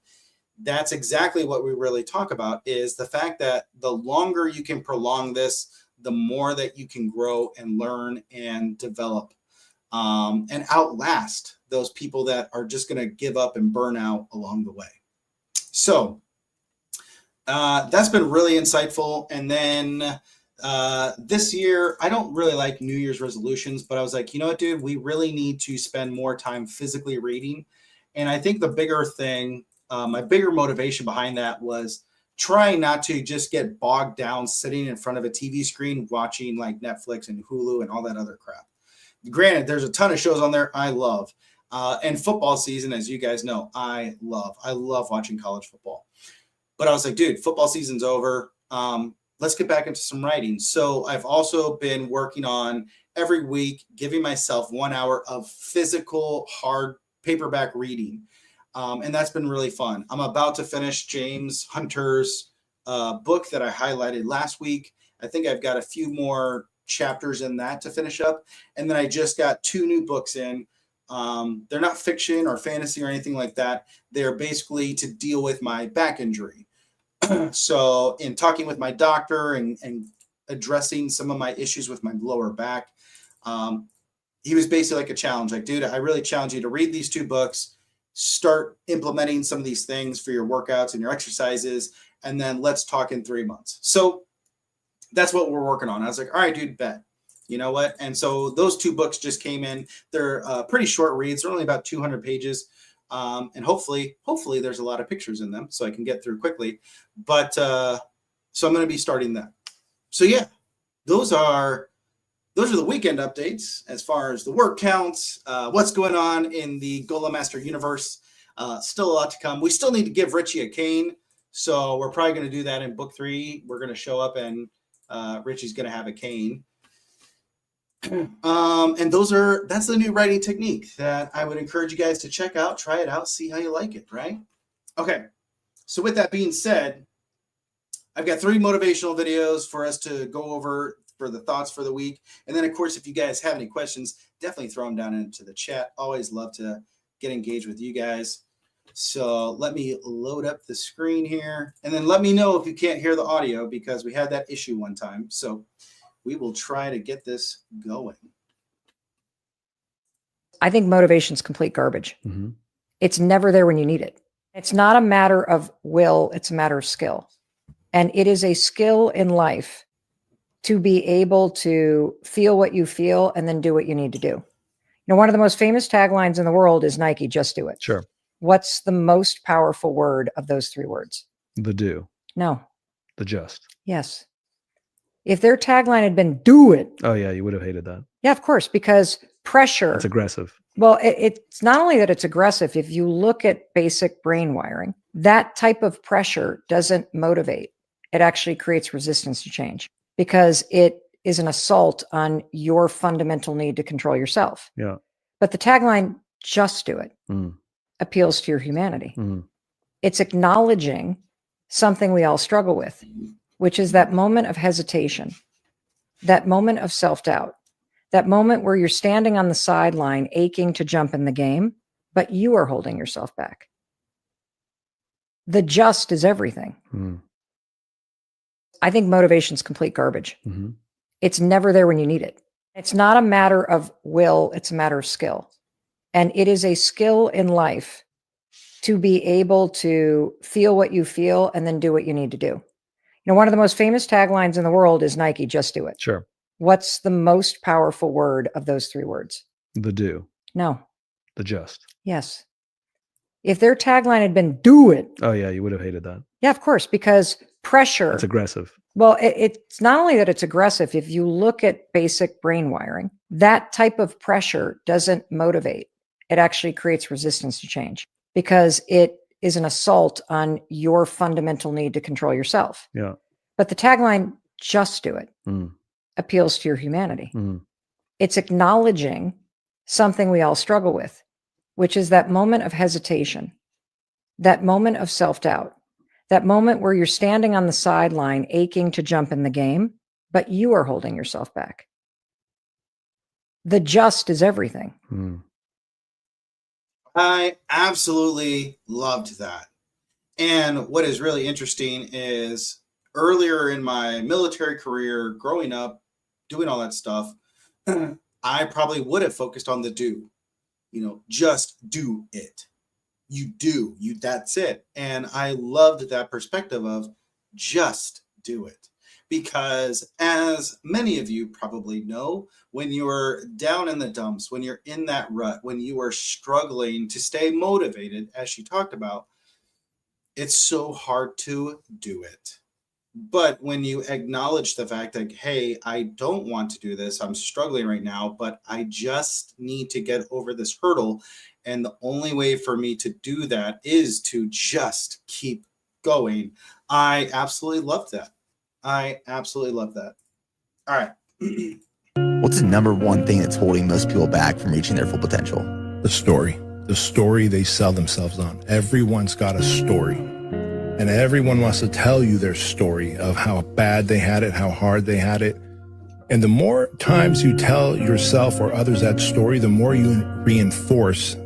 that's exactly what we really talk about, is the fact that the longer you can prolong this, the more that you can grow and learn and develop, and outlast those people that are just going to give up and burn out along the way. So that's been really insightful. And then this year, I don't really like New Year's resolutions, but I was like, you know what, dude, we really need to spend more time physically reading. And I think the bigger thing, my bigger motivation behind that was trying not to just get bogged down sitting in front of a TV screen watching like Netflix and Hulu and all that other crap. Granted, there's a ton of shows on there I love. And football season, as you guys know, I love watching college football. But I was like, dude, football season's over. Let's get back into some writing. So I've also been working on every week, giving myself 1 hour of physical, hard paperback reading. And that's been really fun. I'm about to finish James Hunter's book that I highlighted last week. I think I've got a few more chapters in that to finish up. And then I just got 2 new books in. They're not fiction or fantasy or anything like that. They're basically to deal with my back injury. So in talking with my doctor and addressing some of my issues with my lower back, he was basically like a challenge. Like, dude, I really challenge you to read these 2 books, start implementing some of these things for your workouts and your exercises, and then let's talk in 3 months. So that's what we're working on. I was like, all right, dude, bet. You know what? And so those 2 books just came in. They're pretty short reads. They're only about 200 pages. And hopefully there's a lot of pictures in them so I can get through quickly. But so I'm going to be starting that. So yeah, those are the weekend updates as far as the work counts, what's going on in the Golem Master universe. Still a lot to come. We still need to give Richie a cane. So we're probably going to do that in book 3. We're going to show up and Richie's going to have a cane. And that's the new writing technique that I would encourage you guys to check out, try it out, see how you like it, right? Okay. So with that being said, I've got 3 motivational videos for us to go over for the thoughts for the week. And then of course, if you guys have any questions, definitely throw them down into the chat. Always love to get engaged with you guys. So let me load up the screen here and then let me know if you can't hear the audio because we had that issue one time. So we will try to get this going. I think motivation's complete garbage. Mm-hmm. It's never there when you need it. It's not a matter of will, it's a matter of skill. And it is a skill in life to be able to feel what you feel and then do what you need to do. You know, one of the most famous taglines in the world is Nike, just do it. Sure. What's the most powerful word of those 3 words? The do. No. The just. Yes. If their tagline had been do it. Oh yeah, you would have hated that. Yeah, of course, because pressure. It's aggressive. Well, it's not only that it's aggressive. If you look at basic brain wiring, that type of pressure doesn't motivate. It actually creates resistance to change because it is an assault on your fundamental need to control yourself. Yeah. But the tagline, just do it, Mm. appeals to your humanity. Mm. It's acknowledging something we all struggle with, which is that moment of hesitation, that moment of self-doubt, that moment where you're standing on the sideline aching to jump in the game, but you are holding yourself back. The just is everything. Mm. I think motivation's complete garbage. Mm-hmm. It's never there when you need it. It's not a matter of will, it's a matter of skill. And it is a skill in life to be able to feel what you feel and then do what you need to do. You know, one of the most famous taglines in the world is Nike, just do it. Sure. What's the most powerful word of those 3 words? The do. No. The just. Yes. If their tagline had been do it. Oh yeah, you would have hated that. Yeah, of course, because pressure. It's aggressive. Well, it's not only that it's aggressive. If you look at basic brain wiring, that type of pressure doesn't motivate. It actually creates resistance to change because it is an assault on your fundamental need to control yourself. Yeah. But the tagline, just do it, Mm. appeals to your humanity. Mm. It's acknowledging something we all struggle with, which is that moment of hesitation, that moment of self-doubt, that moment where you're standing on the sideline aching to jump in the game, but you are holding yourself back. The just is everything. Mm. I absolutely loved that. And what is really interesting is earlier in my military career, growing up, doing all that stuff, I probably would have focused on the do, just do it. That's it. And I loved that perspective of just do it. Because as many of you probably know, when you're down in the dumps, when you're in that rut, when you are struggling to stay motivated, as she talked about, it's so hard to do it. But when you acknowledge the fact that, hey, I don't want to do this, I'm struggling right now, but I just need to get over this hurdle. And the only way for me to do that is to just keep going. I absolutely love that. I absolutely love that. All right. What's the number one thing that's holding most people back from reaching their full potential? The story they sell themselves on. Everyone's got a story, and everyone wants to tell you their story of how bad they had it, how hard they had it. And the more times you tell yourself or others that story, the more you reinforce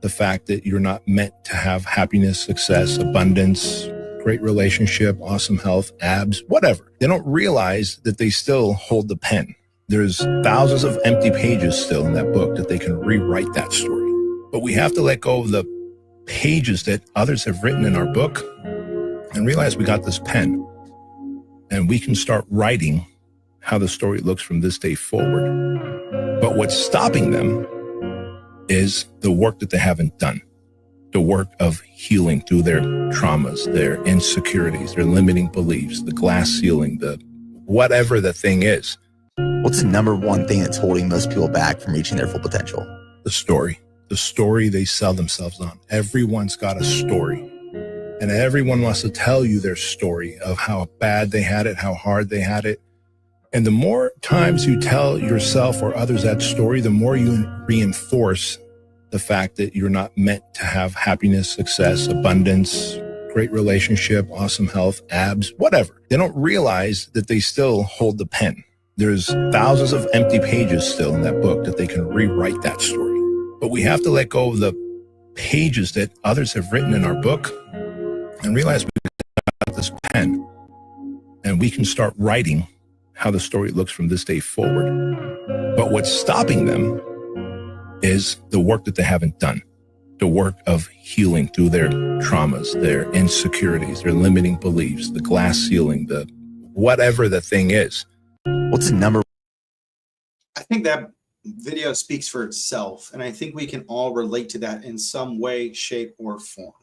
the fact that you're not meant to have happiness, success, abundance, great relationship, awesome health, abs, whatever. They don't realize that they still hold the pen. There's thousands of empty pages still in that book that they can rewrite that story. But we have to let go of the pages that others have written in our book and realize we got this pen and we can start writing how the story looks from this day forward. But what's stopping them is the work that they haven't done, the work of healing through their traumas, their insecurities, their limiting beliefs, the glass ceiling, the whatever the thing is. What's the number one thing that's holding most people back from reaching their full potential? The story they sell themselves on. Everyone's got a story, and everyone wants to tell you their story of how bad they had it, how hard they had it. And the more times you tell yourself or others that story, the more you reinforce the fact that you're not meant to have happiness, success, abundance, great relationship, awesome health, abs, whatever. They don't realize that they still hold the pen. There's thousands of empty pages still in that book that they can rewrite that story. But we have to let go of the pages that others have written in our book and realize we got this pen and we can start writing how the story looks from this day forward. But what's stopping them is the work that they haven't done, the work of healing through their traumas, their insecurities, their limiting beliefs, the glass ceiling, the whatever the thing is. What's the number? I think that video speaks for itself, and I think we can all relate to that in some way, shape, or form.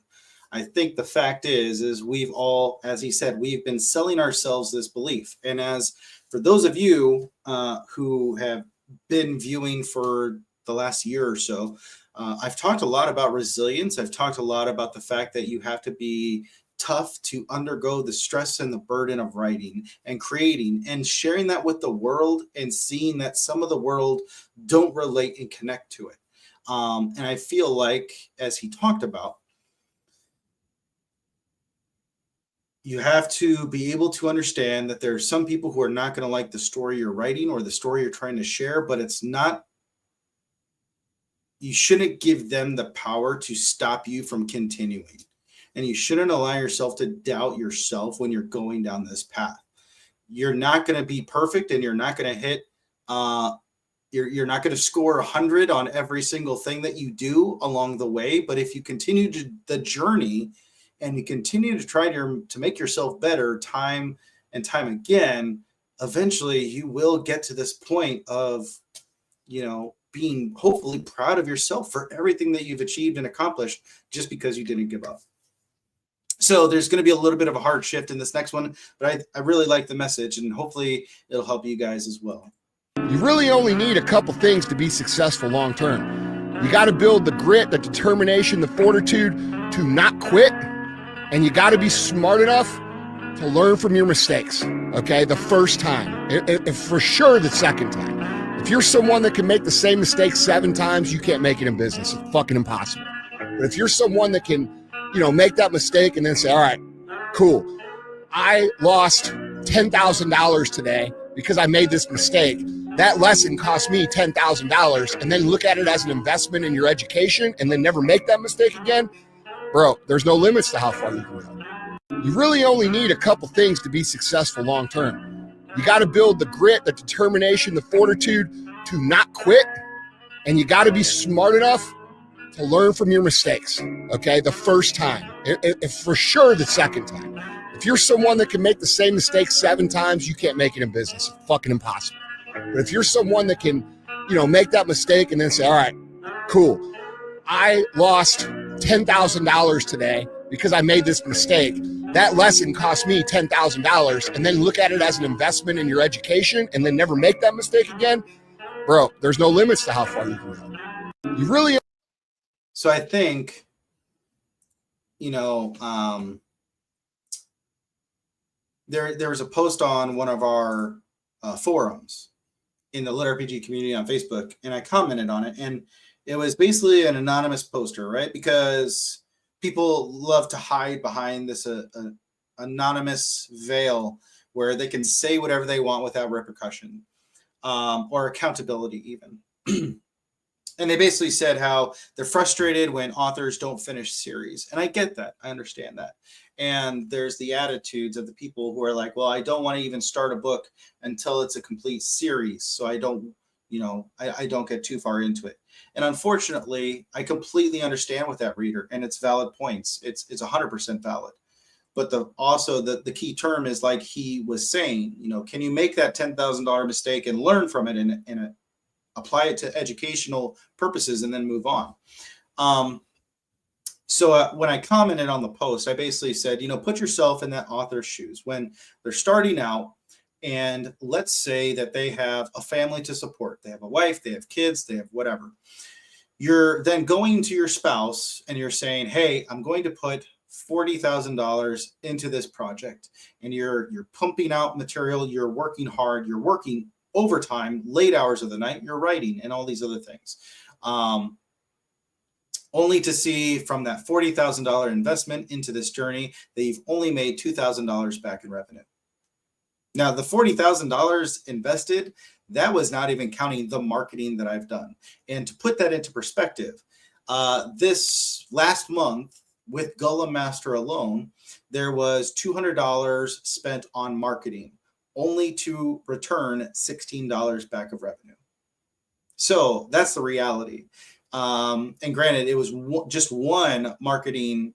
I think the fact is we've all, as he said, we've been selling ourselves this belief. And as for those of you who have been viewing for the last year or so, I've talked a lot about resilience. I've talked a lot about the fact that you have to be tough to undergo the stress and the burden of writing and creating and sharing that with the world and seeing that some of the world don't relate and connect to it. And I feel like, as he talked about, you have to be able to understand that there are some people who are not going to like the story you're writing or the story you're trying to share, but it's not, you shouldn't give them the power to stop you from continuing. And you shouldn't allow yourself to doubt yourself when you're going down this path. You're not going to be perfect, and you're not going to hit, you're not going to score 100 on every single thing that you do along the way. But if you continue the journey and you continue to try to make yourself better time and time again, eventually you will get to this point of, being hopefully proud of yourself for everything that you've achieved and accomplished just because you didn't give up. So there's going to be a little bit of a hard shift in this next one, but I really like the message, and hopefully it'll help you guys as well. You really only need a couple things to be successful long term. You got to build the grit, the determination, the fortitude to not quit, and you got to be smart enough to learn from your mistakes, okay, the first time, and for sure the second time. If you're someone that can make the same mistake 7 times, you can't make it in business. It's fucking impossible. But if you're someone that can make that mistake and then say, all right, cool, I lost $10,000 today because I made this mistake. That lesson cost me $10,000, and then look at it as an investment in your education and then never make that mistake again. Bro, there's no limits to how far you can go. You really only need a couple things to be successful long term. You got to build the grit, the determination, the fortitude to not quit, and you got to be smart enough to learn from your mistakes, okay, the first time, and for sure the second time. If you're someone that can make the same mistake 7 times, you can't make it in business. It's fucking impossible. But if you're someone that can, make that mistake and then say, all right, cool, I lost $10,000 today because I made this mistake. that lesson cost me $10,000 and then look at it as an investment in your education and then never make that mistake again, bro, there's no limits to how far you can go. You really. So I think, there was a post on one of our forums in the Lit RPG community on Facebook, and I commented on it, and it was basically an anonymous poster, right? Because people love to hide behind this anonymous veil where they can say whatever they want without repercussion or accountability even. And they basically said how they're frustrated when authors don't finish series. And I get that. I understand that. And there's the attitudes of the people who are like, well, I don't want to even start a book until it's a complete series. So I don't, I don't get too far into it. And unfortunately, I completely understand with that reader, and it's valid points. It's 100% valid. But the key term is, like he was saying, can you make that $10,000 mistake and learn from it and apply it to educational purposes and then move on? So when I commented on the post, I basically said, put yourself in that author's shoes when they're starting out. And let's say that they have a family to support. They have a wife, they have kids, they have whatever. You're then going to your spouse and you're saying, hey, I'm going to put $40,000 into this project. And you're pumping out material. You're working hard. You're working overtime, late hours of the night. You're writing and all these other things. Only to see from that $40,000 investment into this journey that you've only made $2,000 back in revenue. Now, the $40,000 invested, that was not even counting the marketing that I've done. And to put that into perspective, this last month with Golem Master alone, there was $200 spent on marketing, only to return $16 back of revenue. So that's the reality. And granted, it was just one marketing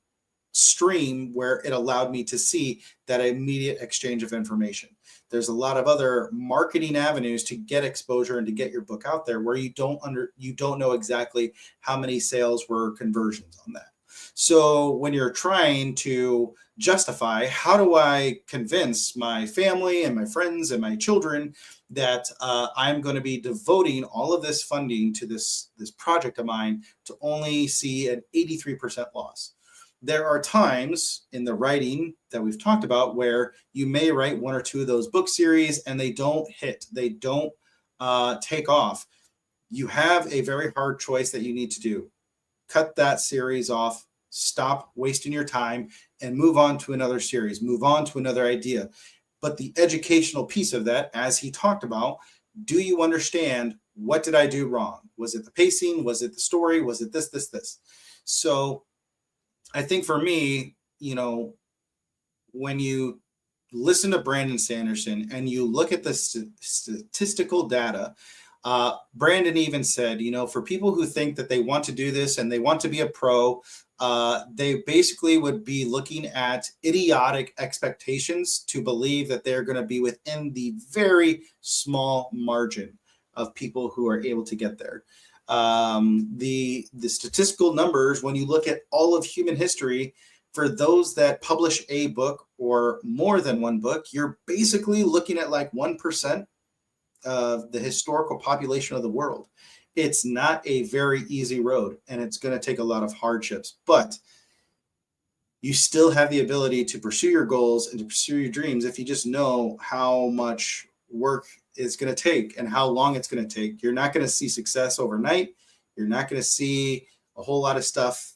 stream where it allowed me to see that immediate exchange of information. There's a lot of other marketing avenues to get exposure and to get your book out there where you don't know exactly how many sales were conversions on that. So when you're trying to justify, how do I convince my family and my friends and my children that I'm going to be devoting all of this funding to this project of mine to only see an 83% loss? There are times in the writing that we've talked about where you may write one or two of those book series and they don't hit, they don't take off. You have a very hard choice that you need to do. Cut that series off, stop wasting your time, and move on to another series, move on to another idea. But the educational piece of that, as he talked about, do you understand what did I do wrong? Was it the pacing? Was it the story? Was it this? So I think for me, when you listen to Brandon Sanderson and you look at the statistical data, Brandon even said, for people who think that they want to do this and they want to be a pro, they basically would be looking at idiotic expectations to believe that they're going to be within the very small margin of people who are able to get there. The statistical numbers, when you look at all of human history, for those that publish a book or more than one book, you're basically looking at like 1% of the historical population of the world. It's not a very easy road, and it's going to take a lot of hardships, but you still have the ability to pursue your goals and to pursue your dreams if you just know how much work it's going to take and how long it's going to take. You're not going to see success overnight. You're not going to see a whole lot of stuff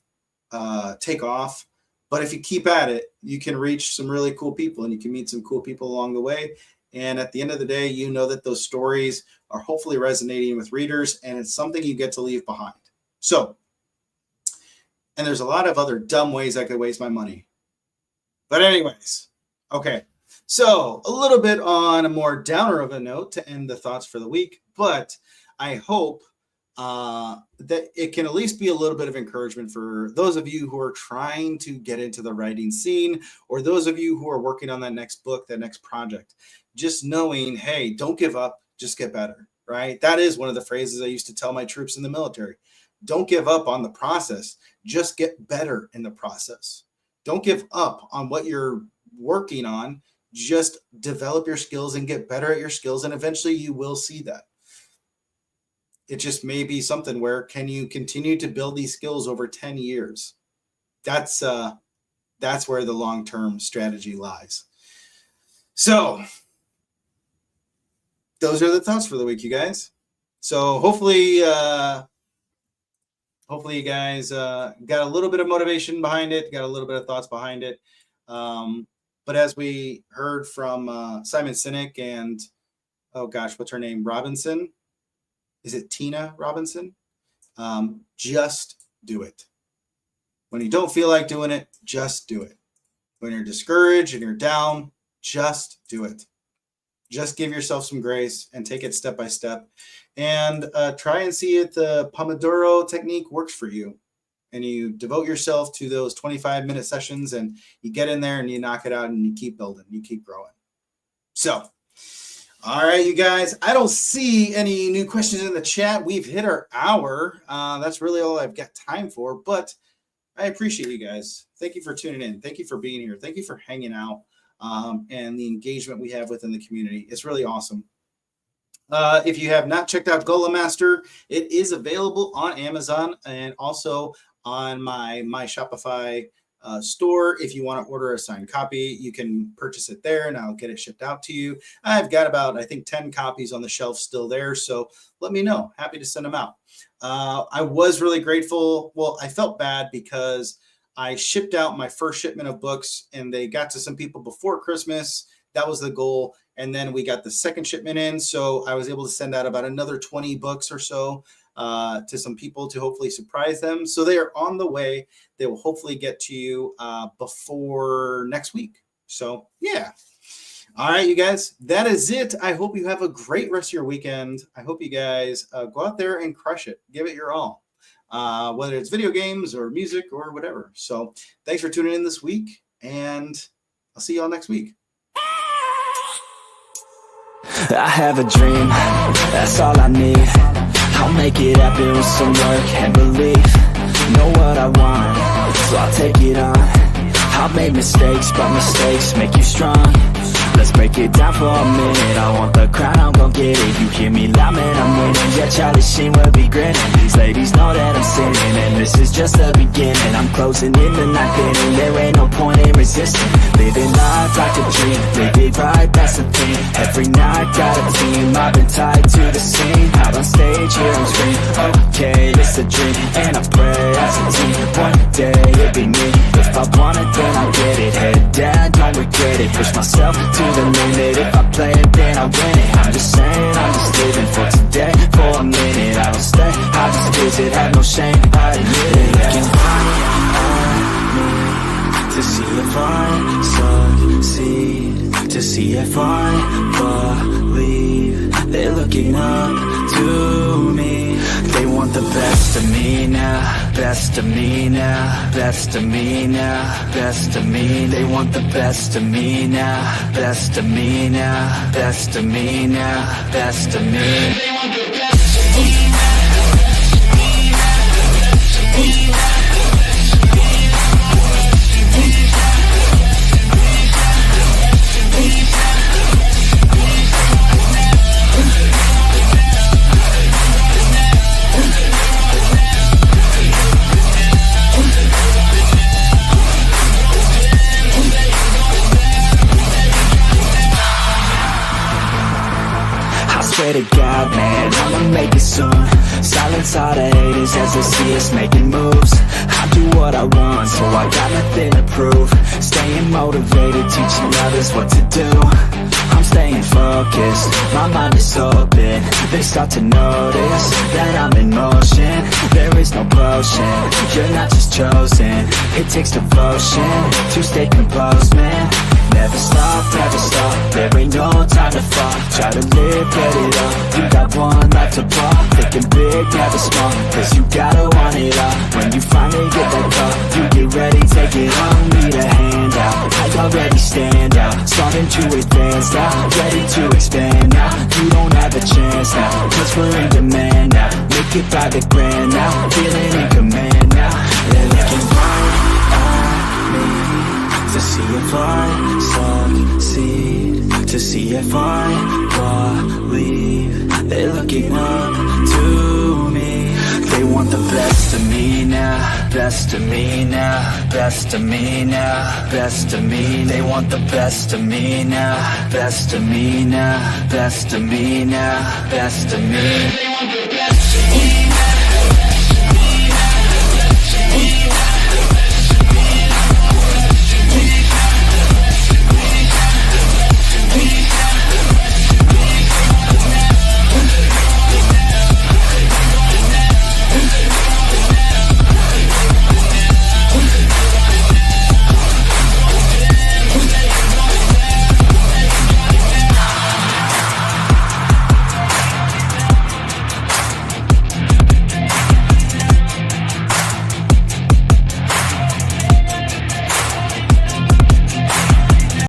take off. But if you keep at it, you can reach some really cool people and you can meet some cool people along the way. And at the end of the day, you know that those stories are hopefully resonating with readers and it's something you get to leave behind. So, and there's a lot of other dumb ways I could waste my money. But anyways, okay. So a little bit on a more downer of a note to end the thoughts for the week, but I hope that it can at least be a little bit of encouragement for those of you who are trying to get into the writing scene, or those of you who are working on that next book, that next project, just knowing, hey, don't give up, just get better, right? That is one of the phrases I used to tell my troops in the military. Don't give up on the process, just get better in the process. Don't give up on what you're working on. Just develop your skills and get better at your skills. And eventually you will see that. It just may be something where, can you continue to build these skills over 10 years? That's where the long-term strategy lies. So those are the thoughts for the week, you guys. So hopefully you guys got a little bit of motivation behind it, got a little bit of thoughts behind it. But as we heard from Simon Sinek and, oh gosh, what's her name? Robinson? Is it Tina Robinson? Just do it. When you don't feel like doing it, just do it. When you're discouraged and you're down, just do it. Just give yourself some grace and take it step by step. And try and see if the Pomodoro technique works for you. And you devote yourself to those 25-minute sessions and you get in there and you knock it out and you keep building, you keep growing. So, all right, you guys, I don't see any new questions in the chat. We've hit our hour. That's really all I've got time for, but I appreciate you guys. Thank you for tuning in. Thank you for being here. Thank you for hanging out and the engagement we have within the community. It's really awesome. If you have not checked out Golem Master, it is available on Amazon and also on my Shopify store. If you want to order a signed copy, you can purchase it there and I'll get it shipped out to you. I've got about, I think, 10 copies on the shelf still there. So let me know. Happy to send them out. I was really grateful. Well, I felt bad because I shipped out my first shipment of books and they got to some people before Christmas. That was the goal. And then we got the second shipment in. So I was able to send out about another 20 books or so to some people to hopefully surprise them. So they are on the way. They will hopefully get to you before next week. So yeah. All right, you guys, that is it. I hope you have a great rest of your weekend. I hope you guys go out there and crush it. Give it your all, whether it's video games or music or whatever. So thanks for tuning in this week, and I'll see you all next week. I have a dream, that's all I need. I'll make it happen with some work and belief. Know what I want, so I'll take it on. I've made mistakes, but mistakes make you strong. Let's break it down for a minute. I want the crown, I'm gon' get it. You hear me loud, man, I'm winning. Yeah, Charlie Sheen will be grinning. These ladies know that I'm sinning, and this is just the beginning. I'm closing in the night inning. There ain't no point in resisting. Living life like a dream, live it right, that's the thing. Every night, got a team, I've been tied to the scene. Out on stage, here I'm screaming. Okay, it's a dream, and I pray as a team. One day, it'll be me. If I want it, then I'll get it. Head down, don't regret it. Push myself to the limit. If I play it, then I win it. I'm just saying, I'm just living for today. For a minute, I don't stay, I just visit. Have no shame, I admit it. Looking right at me to see if I succeed, to see if I believe. They're looking up to me. They want the best of me now, best of me now, best of me now, best of me. They want the best of me now, best of me now, best of me now, best of me. They want the best of me now, best of me now, best of me now. Swear to God, man, I'ma make it soon. Silence all the haters as they see us making moves. I do what I want, so I got nothing to prove. Staying motivated, teaching others what to do. I'm staying focused, my mind is open. They start to notice that I'm in motion. There is no potion, you're not just chosen. It takes devotion to stay composed, man. Never stop, there ain't no time to fall. Try to live, get it up, you got one life to ball. Thinking big, never small, cause you gotta want it all. When you finally get that call, you get ready, take it on. Need a hand out, I already stand out. Starting to advance now, ready to expand now. You don't have a chance now, cause we're in demand now. Make it by the grand now, feeling in command now. They're looking right at me if I believe they're looking up to me. They want the best of me now, best of me now, best of me now, best of me. They want the best of me now, best of me now, best of me now, best of me.